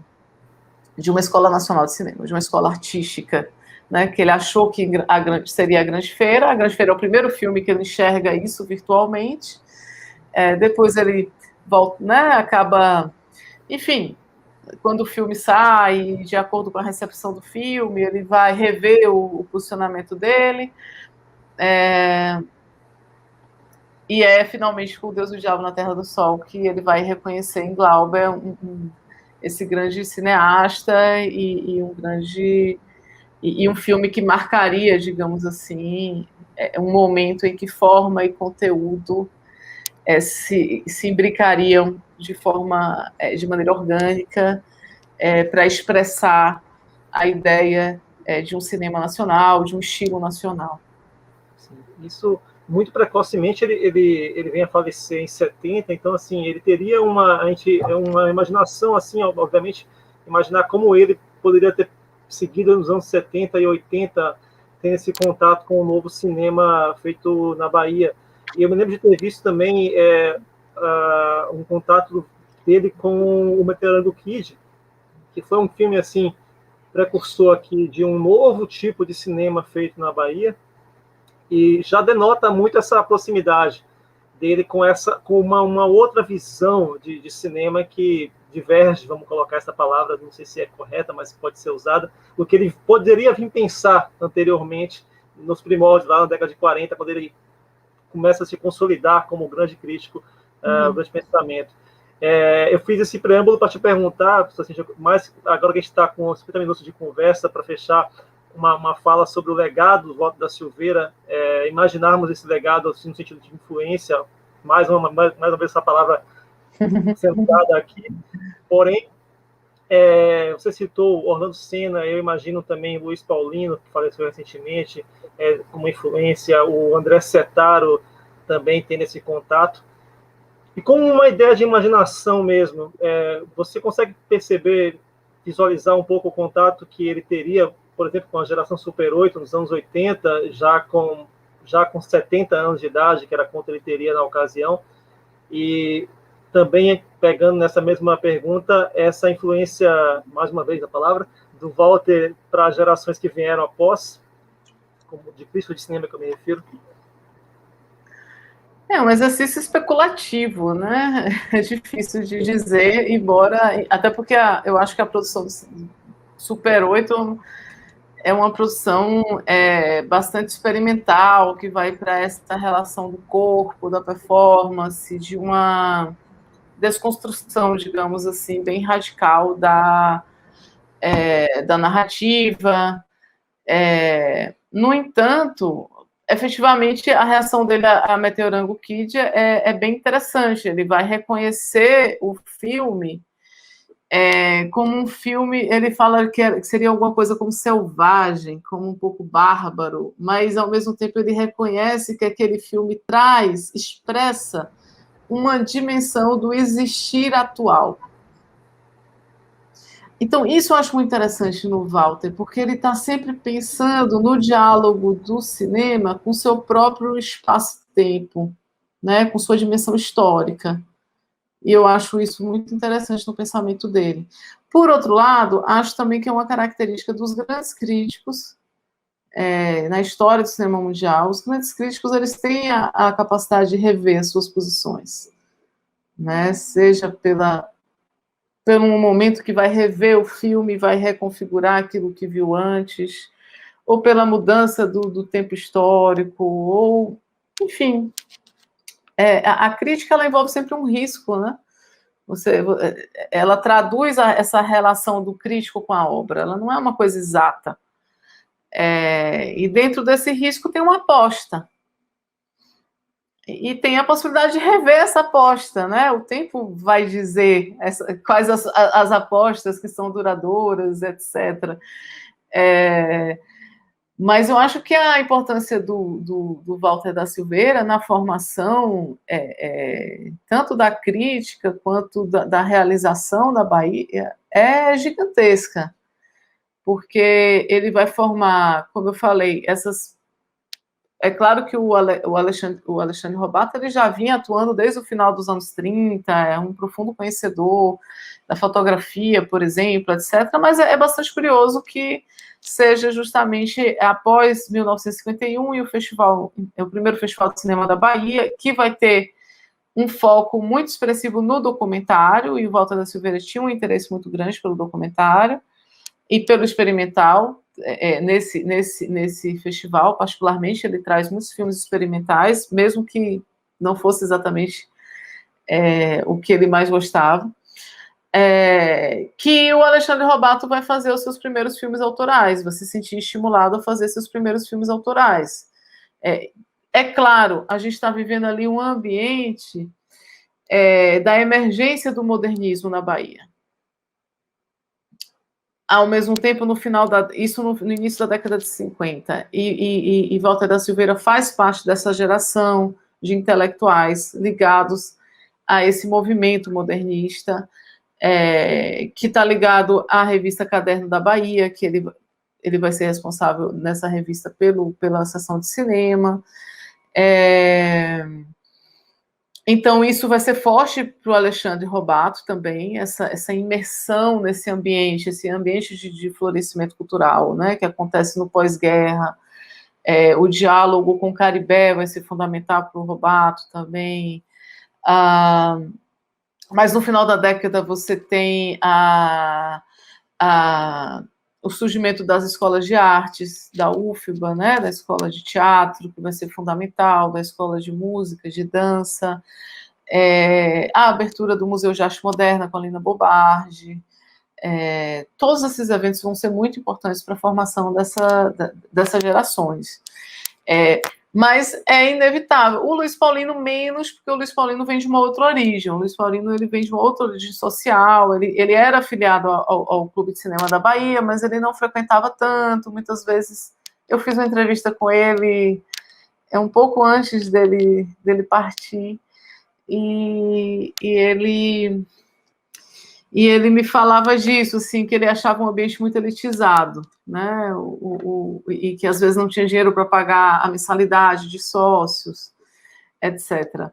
escola nacional de cinema, de uma escola artística, né, que ele achou que seria a Grande Feira. A Grande Feira é o primeiro filme que ele enxerga isso virtualmente. Depois ele volta, né, acaba, enfim, quando o filme sai, de acordo com a recepção do filme, ele vai rever o posicionamento dele, e finalmente com Deus e o Diabo na Terra do Sol que ele vai reconhecer em Glauber esse grande cineasta e um filme que marcaria, digamos assim, um momento em que forma e conteúdo se imbricariam de maneira orgânica para expressar a ideia de um cinema nacional, de um estilo nacional. Sim, isso muito precocemente ele vem a falecer em 70, então assim ele teria uma imaginação, assim, obviamente, imaginar como ele poderia ter seguida nos anos 70 e 80, tendo esse contato com o novo cinema feito na Bahia. E eu me lembro de ter visto também um contato dele com o Meteorango Kid, que foi um filme assim precursor aqui de um novo tipo de cinema feito na Bahia, e já denota muito essa proximidade dele com uma outra visão de cinema que diverge, vamos colocar essa palavra, não sei se é correta, mas pode ser usada, do que ele poderia vir pensar anteriormente, nos primórdios, lá na década de 40, quando ele começa a se consolidar como grande crítico, grande pensamento. Eu fiz esse preâmbulo para te perguntar, mas agora que a gente está com 50 minutos de conversa para fechar uma fala sobre o legado do Walter da Silveira, imaginarmos esse legado assim, no sentido de influência, mais uma vez essa palavra sentada aqui, porém, você citou Orlando Senna, eu imagino também Luiz Paulino, que faleceu recentemente, como influência, o André Setaro também tem esse contato. E como uma ideia de imaginação mesmo, você consegue perceber, visualizar um pouco o contato que ele teria, por exemplo, com a geração Super 8, nos anos 80, já com 70 anos de idade, que era quanto ele teria na ocasião, e também pegando nessa mesma pergunta, essa influência, mais uma vez a palavra, do Walter para as gerações que vieram após, como de crítico de cinema que eu me refiro. É um exercício especulativo, né? É difícil de dizer, embora... Até porque eu acho que a produção do Super 8 é uma produção bastante experimental, que vai para essa relação do corpo, da performance, de uma desconstrução, digamos assim, bem radical da narrativa. No entanto, efetivamente, a reação dele a Meteorango Kid é bem interessante. Ele vai reconhecer o filme como um filme, ele fala que seria alguma coisa como selvagem, como um pouco bárbaro, mas, ao mesmo tempo, ele reconhece que aquele filme expressa uma dimensão do existir atual. Então, isso eu acho muito interessante no Walter, porque ele está sempre pensando no diálogo do cinema com seu próprio espaço-tempo, né, com sua dimensão histórica. E eu acho isso muito interessante no pensamento dele. Por outro lado, acho também que é uma característica dos grandes críticos na história do cinema mundial. Os grandes críticos, eles têm a capacidade de rever suas posições, né, seja pelo momento que vai rever o filme, vai reconfigurar aquilo que viu antes, ou pela mudança do tempo histórico, ou, enfim, a crítica, ela envolve sempre um risco, né? Ela traduz essa relação do crítico com a obra, ela não é uma coisa exata. E dentro desse risco tem uma aposta. E tem a possibilidade de rever essa aposta, né? O tempo vai dizer quais as apostas que são duradouras, etc. Mas eu acho que a importância do Walter da Silveira na formação, tanto da crítica quanto da realização da Bahia, é gigantesca, porque ele vai formar, como eu falei, essas... É claro que o Alexandre Robato, ele já vinha atuando desde o final dos anos 30, é um profundo conhecedor da fotografia, por exemplo, etc., mas é bastante curioso que seja justamente após 1951 e o primeiro Festival de Cinema da Bahia, que vai ter um foco muito expressivo no documentário, e o Walter da Silveira tinha um interesse muito grande pelo documentário e pelo experimental. Nesse festival, particularmente, ele traz muitos filmes experimentais, mesmo que não fosse exatamente o que ele mais gostava. Que o Alexandre Robato vai fazer os seus primeiros filmes autorais, vai se sentir estimulado a fazer seus primeiros filmes autorais. Claro, a gente está vivendo ali um ambiente da emergência do modernismo na Bahia. Ao mesmo tempo, isso no início da década de 50, e Walter da Silveira faz parte dessa geração de intelectuais ligados a esse movimento modernista, que está ligado à revista Caderno da Bahia, que ele vai ser responsável nessa revista pela seção de cinema. Então, isso vai ser forte para o Alexandre Robato também, essa imersão nesse ambiente, esse ambiente de florescimento cultural, né, que acontece no pós-guerra. O diálogo com o Caribé vai ser fundamental para o Robato também. Mas no final da década você tem o surgimento das escolas de artes, da UFBA, né, da escola de teatro, que vai ser fundamental, da escola de música, de dança, a abertura do Museu de Arte Moderna com a Lina Bobardi. Todos esses eventos vão ser muito importantes para a formação dessas gerações. Mas é inevitável. O Luiz Paulino menos, porque o Luiz Paulino vem de uma outra origem. O Luiz Paulino ele vem de uma outra origem social. Ele era afiliado ao Clube de Cinema da Bahia, mas ele não frequentava tanto. Muitas vezes eu fiz uma entrevista com ele um pouco antes dele partir, e ele me falava disso, assim, que ele achava um ambiente muito elitizado, né, e que às vezes não tinha dinheiro para pagar a mensalidade de sócios, etc.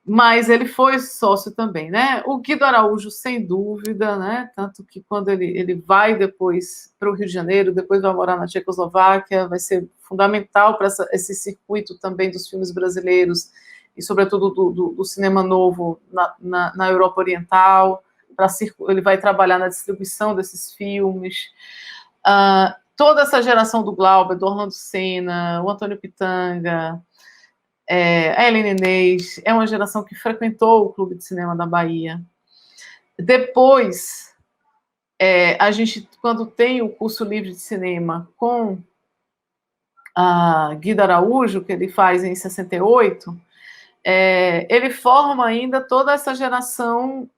Mas ele foi sócio também, né? O Guido Araújo, sem dúvida, né? Tanto que quando ele vai depois para o Rio de Janeiro, depois vai morar na Tchecoslováquia, vai ser fundamental para esse circuito também dos filmes brasileiros, e sobretudo do cinema novo na Europa Oriental. Ele vai trabalhar na distribuição desses filmes. Toda essa geração do Glauber, do Orlando Senna, o Antônio Pitanga, a Helena Inês, é uma geração que frequentou o Clube de Cinema da Bahia. Depois, a gente, quando tem o curso livre de cinema com Guido Araújo, que ele faz em 68, ele forma ainda toda essa geração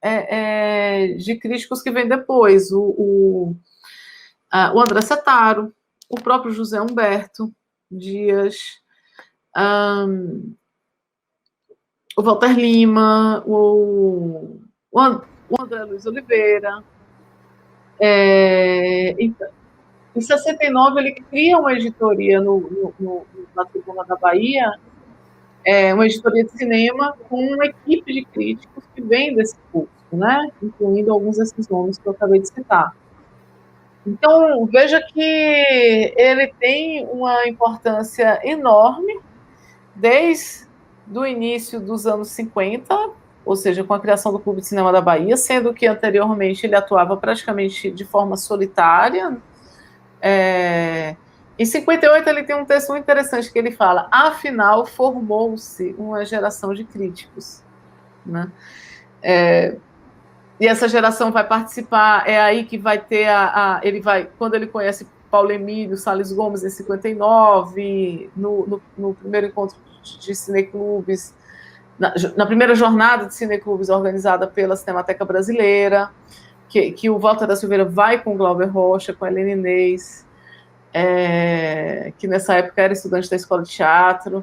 de críticos que vem depois, o André Setaro, o próprio José Humberto Dias, o Walter Lima, o André Luiz Oliveira. Então, em 69, ele cria uma editoria na Tribuna da Bahia, uma editoria de cinema com uma equipe de críticos que vem desse curso, né? Incluindo alguns desses nomes que eu acabei de citar. Então, veja que ele tem uma importância enorme desde o início dos anos 50, ou seja, com a criação do Clube de Cinema da Bahia, sendo que anteriormente ele atuava praticamente de forma solitária. Em 58 ele tem um texto muito interessante que ele fala: afinal formou-se uma geração de críticos, né? E essa geração vai participar, é aí que vai ter ele vai, quando ele conhece Paulo Emílio Salles Gomes em 59, no primeiro encontro de cineclubes, na primeira jornada de cineclubes organizada pela Cinemateca Brasileira, que o Walter da Silveira vai com o Glauber Rocha, com a Helena Inês, que nessa época era estudante da escola de teatro,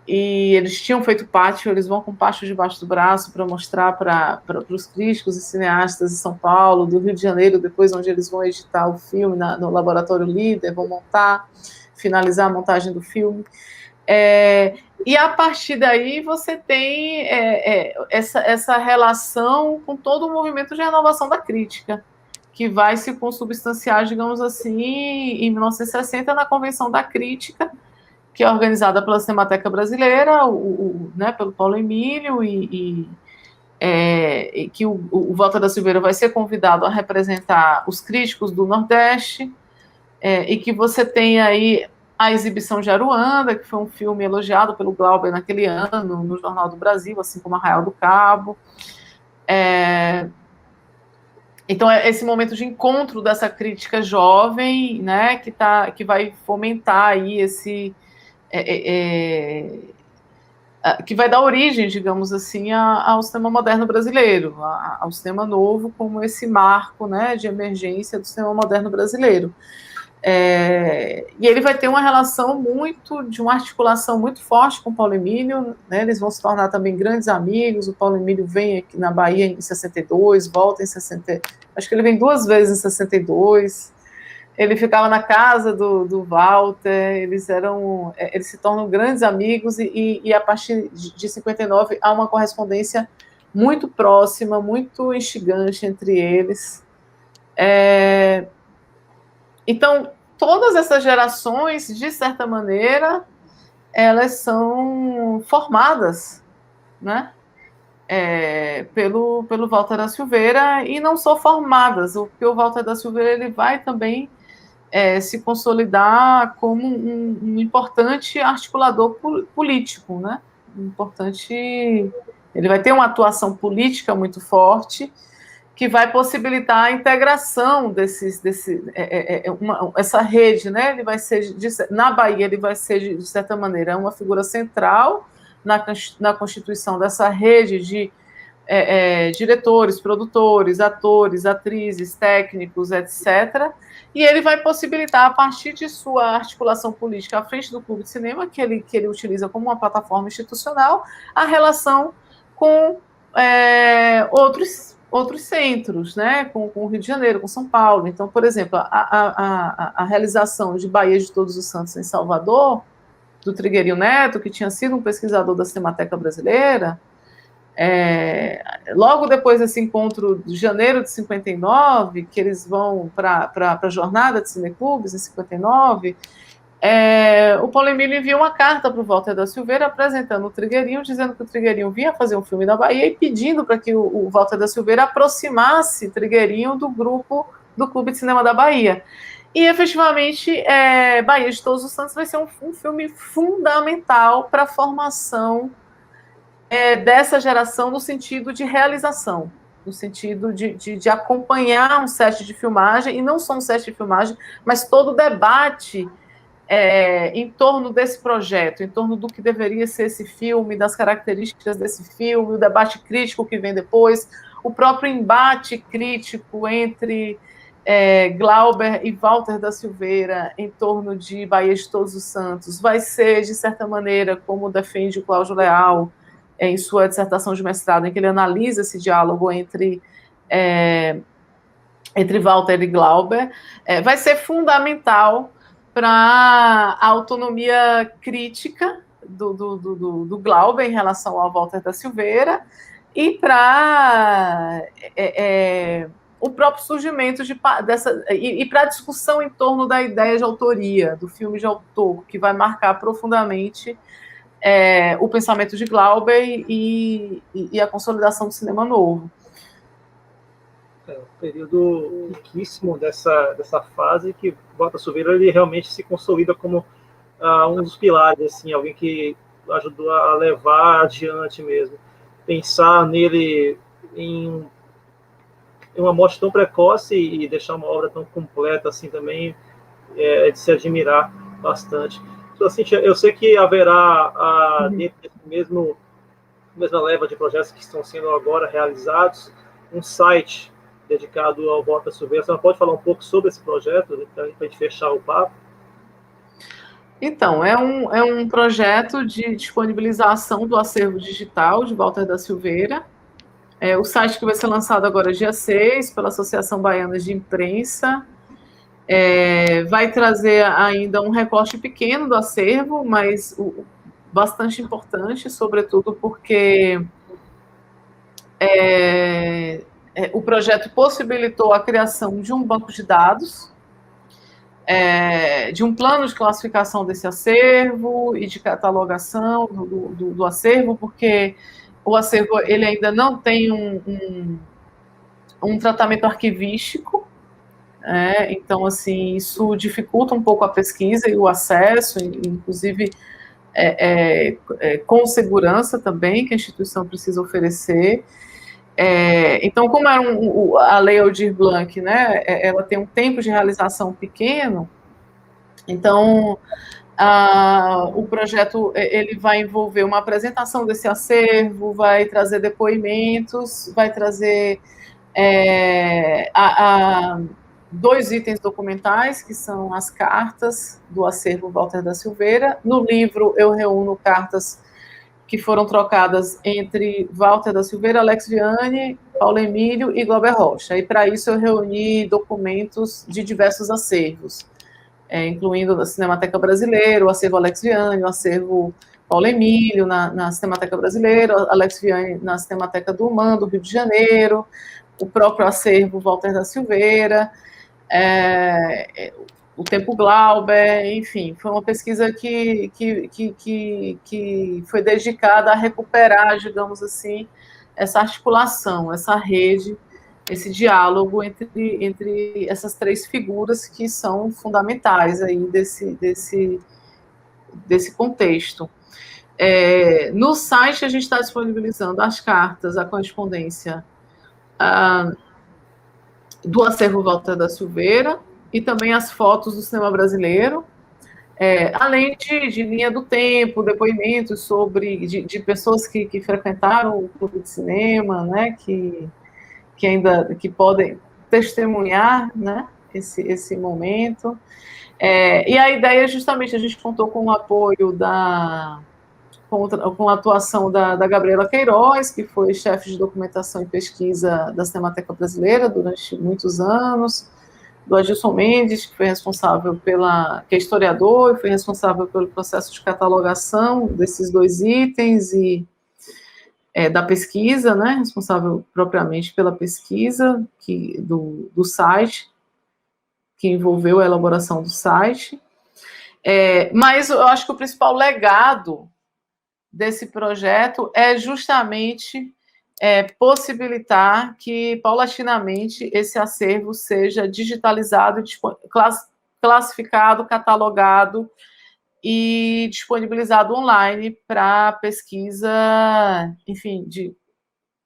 e eles tinham feito pátio, eles vão com pátio debaixo do braço para mostrar para os críticos e cineastas de São Paulo, do Rio de Janeiro, depois onde eles vão editar o filme no Laboratório Líder, vão finalizar a montagem do filme. E a partir daí você tem essa relação com todo o movimento de renovação da crítica, que vai se consubstanciar, digamos assim, em 1960, na Convenção da Crítica, que é organizada pela Cinemateca Brasileira, né, pelo Paulo Emílio, e que o Walter da Silveira vai ser convidado a representar os críticos do Nordeste, e que você tem aí a exibição de Aruanda, que foi um filme elogiado pelo Glauber naquele ano, no Jornal do Brasil, assim como Arraial do Cabo. Então, é esse momento de encontro dessa crítica jovem, né, que vai fomentar aí que vai dar origem, digamos assim, ao cinema moderno brasileiro, ao cinema novo como esse marco, né, de emergência do cinema moderno brasileiro. E ele vai ter uma relação de uma articulação muito forte com o Paulo Emílio, né? Eles vão se tornar também grandes amigos. O Paulo Emílio vem aqui na Bahia em 62, volta em 60, acho que ele vem 2 vezes em 62. Ele ficava na casa do Walter, eles se tornam grandes amigos e a partir de 59 há uma correspondência muito próxima, muito instigante entre eles. Então, todas essas gerações, de certa maneira, elas são formadas, né, pelo Walter da Silveira, e não são formadas, porque o Walter da Silveira ele vai também se consolidar como um importante articulador político, né, ele vai ter uma atuação política muito forte, que vai possibilitar a integração essa rede, né? Ele vai ser, na Bahia, ele vai ser, de certa maneira, uma figura central na constituição dessa rede de diretores, produtores, atores, atrizes, técnicos, etc. E ele vai possibilitar, a partir de sua articulação política à frente do Clube de Cinema, que ele utiliza como uma plataforma institucional, a relação com outros centros, né, com o Rio de Janeiro, com São Paulo. Então, por exemplo, a realização de Bahia de Todos os Santos em Salvador, do Trigueirinho Neto, que tinha sido um pesquisador da Cinemateca Brasileira, logo depois desse encontro de janeiro de 59, que eles vão para a jornada de cineclubes em 59, o Paulo Emílio enviou uma carta para o Walter da Silveira apresentando o Trigueirinho, dizendo que o Trigueirinho vinha fazer um filme na Bahia e pedindo para que o Walter da Silveira aproximasse Trigueirinho do grupo do Clube de Cinema da Bahia. E, efetivamente, Bahia de Todos os Santos vai ser um filme fundamental para a formação dessa geração no sentido de realização, no sentido de acompanhar um set de filmagem, e não só um set de filmagem, mas todo o debate em torno desse projeto, em torno do que deveria ser esse filme, das características desse filme, o debate crítico que vem depois, o próprio embate crítico entre Glauber e Walter da Silveira em torno de Bahia de Todos os Santos, vai ser, de certa maneira, como defende o Cláudio Leal em sua dissertação de mestrado, em que ele analisa esse diálogo entre Walter e Glauber, vai ser fundamental para a autonomia crítica do Glauber em relação ao Walter da Silveira e para o próprio surgimento e para a discussão em torno da ideia de autoria, do filme de autor, que vai marcar profundamente o pensamento de Glauber e a consolidação do cinema novo. Um período riquíssimo dessa fase, que Walter Silveira ele realmente se consolida como um dos pilares, assim, alguém que ajudou a levar adiante mesmo. Pensar nele em uma morte tão precoce e deixar uma obra tão completa assim também é de se admirar bastante. Então, assim, eu sei que haverá dentro desse mesma leva de projetos que estão sendo agora realizados, um site dedicado ao Walter Silveira. Você pode falar um pouco sobre esse projeto, para a gente fechar o papo? Então, é um projeto de disponibilização do acervo digital de Walter da Silveira. O site que vai ser lançado agora dia 6, pela Associação Baiana de Imprensa, vai trazer ainda um recorte pequeno do acervo, mas bastante importante, sobretudo porque o projeto possibilitou a criação de um banco de dados, de um plano de classificação desse acervo e de catalogação do acervo, porque o acervo ele ainda não tem um tratamento arquivístico, então, assim, isso dificulta um pouco a pesquisa e o acesso, inclusive com segurança também, que a instituição precisa oferecer. Então, como a Lei Aldir Blanc, né, ela tem um tempo de realização pequeno, então o projeto ele vai envolver uma apresentação desse acervo, vai trazer depoimentos, vai trazer 2 itens documentais, que são as cartas do acervo Walter da Silveira. No livro, eu reúno cartas que foram trocadas entre Walter da Silveira, Alex Vianney, Paulo Emílio e Glauber Rocha. E, para isso, eu reuni documentos de diversos acervos, incluindo a Cinemateca Brasileira, o acervo Alex Vianney, o acervo Paulo Emílio, na Cinemateca Brasileira, Alex Vianney na Cinemateca do MAN, do Rio de Janeiro, o próprio acervo Walter da Silveira, o Tempo Glauber, enfim, foi uma pesquisa que foi dedicada a recuperar, digamos assim, essa articulação, essa rede, esse diálogo entre essas 3 figuras que são fundamentais aí desse contexto. No site a gente está disponibilizando as cartas, a correspondência do acervo Walter da Silveira e também as fotos do cinema brasileiro, além de linha do tempo, depoimentos de pessoas que frequentaram o clube de cinema, né, que podem testemunhar, né, esse momento. E a ideia, justamente, a gente contou com o apoio com a atuação da Gabriela Queiroz, que foi chefe de documentação e pesquisa da Cinemateca Brasileira durante muitos anos, do Adilson Mendes, que foi responsável que é historiador e foi responsável pelo processo de catalogação desses 2 itens e da pesquisa, né, responsável propriamente pela pesquisa do site, que envolveu a elaboração do site. Mas eu acho que o principal legado desse projeto é justamente possibilitar que, paulatinamente, esse acervo seja digitalizado, classificado, catalogado e disponibilizado online para pesquisa, enfim,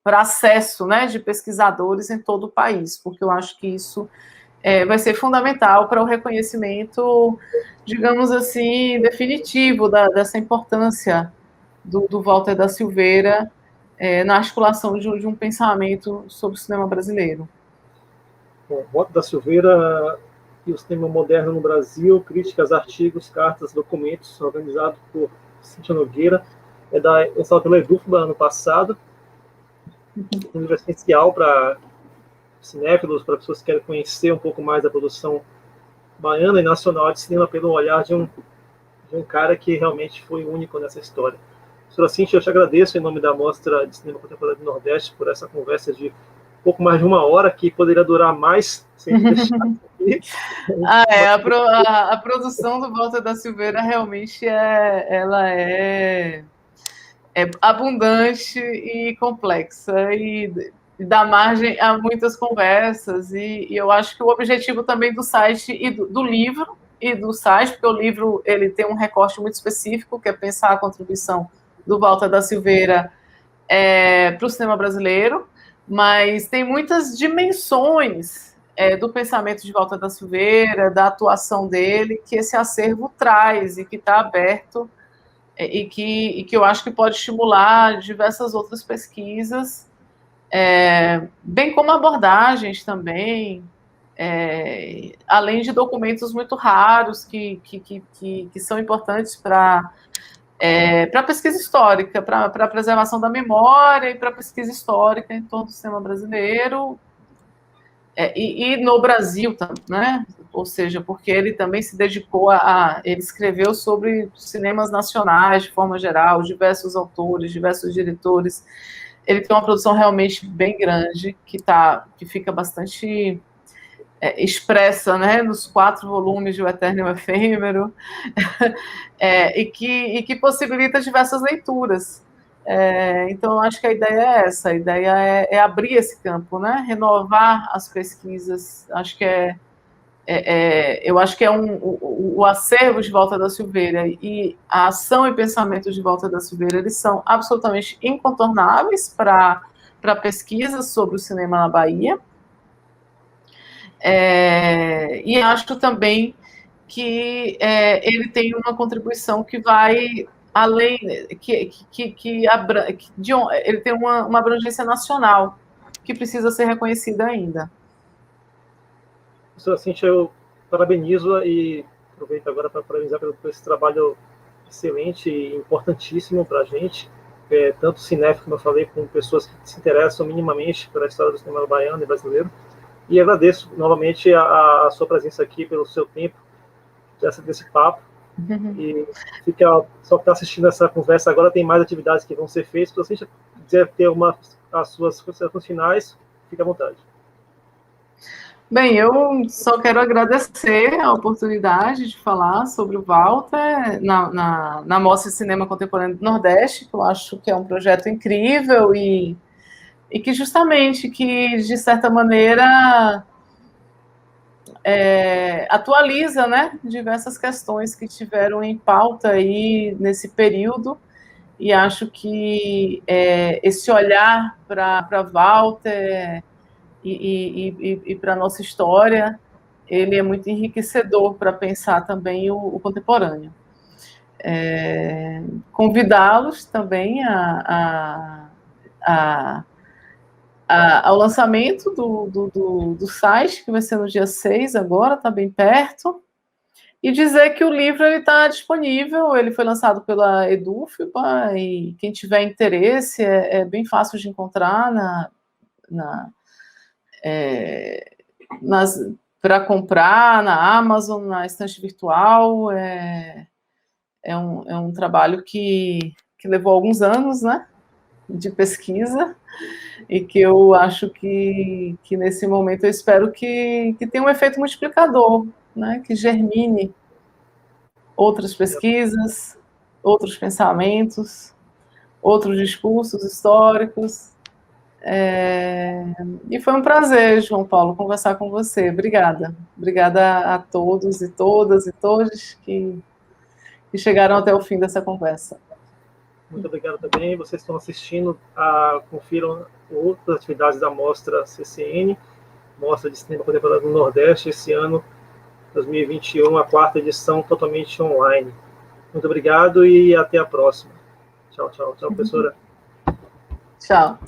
para acesso, né, de pesquisadores em todo o país, porque eu acho que isso vai ser fundamental para o reconhecimento, digamos assim, definitivo dessa importância do Walter da Silveira na articulação de um pensamento sobre o cinema brasileiro. Bom, Walter da Silveira e o cinema moderno no Brasil, críticas, artigos, cartas, documentos, organizado por Cíntia Nogueira, lançado pela Edufba ano passado, um livro essencial para cinéfilos, para pessoas que querem conhecer um pouco mais da produção baiana e nacional de cinema pelo olhar de um cara que realmente foi único nessa história. Professora Cíntia, eu te agradeço em nome da Mostra de Cinema Contemporâneo do Nordeste por essa conversa de pouco mais de 1 hora, que poderia durar mais, sem deixar aqui. A produção do Walter da Silveira realmente ela é abundante e complexa, e dá margem a muitas conversas, e eu acho que o objetivo também do site e do livro e do site, porque o livro ele tem um recorte muito específico, que é pensar a contribuição do Walter da Silveira para o cinema brasileiro, mas tem muitas dimensões do pensamento de Walter da Silveira, da atuação dele, que esse acervo traz e que está aberto, e que eu acho que pode estimular diversas outras pesquisas, bem como abordagens também, além de documentos muito raros que são importantes para a pesquisa histórica, para a preservação da memória e para a pesquisa histórica em torno do cinema brasileiro e no Brasil, né? Ou seja, porque ele também se dedicou ele escreveu sobre cinemas nacionais, de forma geral, diversos autores, diversos diretores. Ele tem uma produção realmente bem grande, que fica bastante expressa, né, nos 4 volumes de O Eterno e o Efêmero, e que possibilita diversas leituras. Então, eu acho que a ideia é essa, a ideia é abrir esse campo, né, renovar as pesquisas. Acho que eu acho que o acervo de Walter da Silveira e a ação e pensamento de Walter da Silveira, eles são absolutamente incontornáveis para a pesquisa sobre o cinema na Bahia. E acho também que ele tem uma contribuição que vai além, ele tem uma abrangência nacional que precisa ser reconhecida ainda. Professora Cíntia, eu parabenizo e aproveito agora para parabenizar por esse trabalho excelente e importantíssimo para a gente, tanto cinéfilo, como eu falei, com pessoas que se interessam minimamente pela história do cinema baiano e brasileiro. E agradeço novamente a sua presença aqui, pelo seu tempo, desse papo. E só que está assistindo essa conversa agora, tem mais atividades que vão ser feitas. Se você quiser ter as suas considerações finais, fique à vontade. Bem, eu só quero agradecer a oportunidade de falar sobre o Walter na Mostra de Cinema Contemporâneo do Nordeste, que eu acho que é um projeto incrível e que justamente, que de certa maneira atualiza, né, diversas questões que tiveram em pauta aí nesse período, e acho que esse olhar para Walter e para a nossa história, ele é muito enriquecedor para pensar também o contemporâneo. Convidá-los também ao lançamento do site, que vai ser no dia 6 agora, está bem perto, e dizer que o livro está disponível, ele foi lançado pela Edufpa, e quem tiver interesse, é bem fácil de encontrar para comprar na Amazon, na estante virtual. É um trabalho que levou alguns anos, né, de pesquisa, e que eu acho que nesse momento eu espero que tenha um efeito multiplicador, né, que germine outras pesquisas, outros pensamentos, outros discursos históricos. E foi um prazer, João Paulo, conversar com você. Obrigada. Obrigada a todos e todas e todos que chegaram até o fim dessa conversa. Muito obrigado também. Vocês estão assistindo, confiram outras atividades da Mostra CCN, Mostra de Cinema Contemporâneo do Nordeste, esse ano, 2021, a 4ª edição, totalmente online. Muito obrigado e até a próxima. Tchau, tchau. Tchau, professora. Tchau.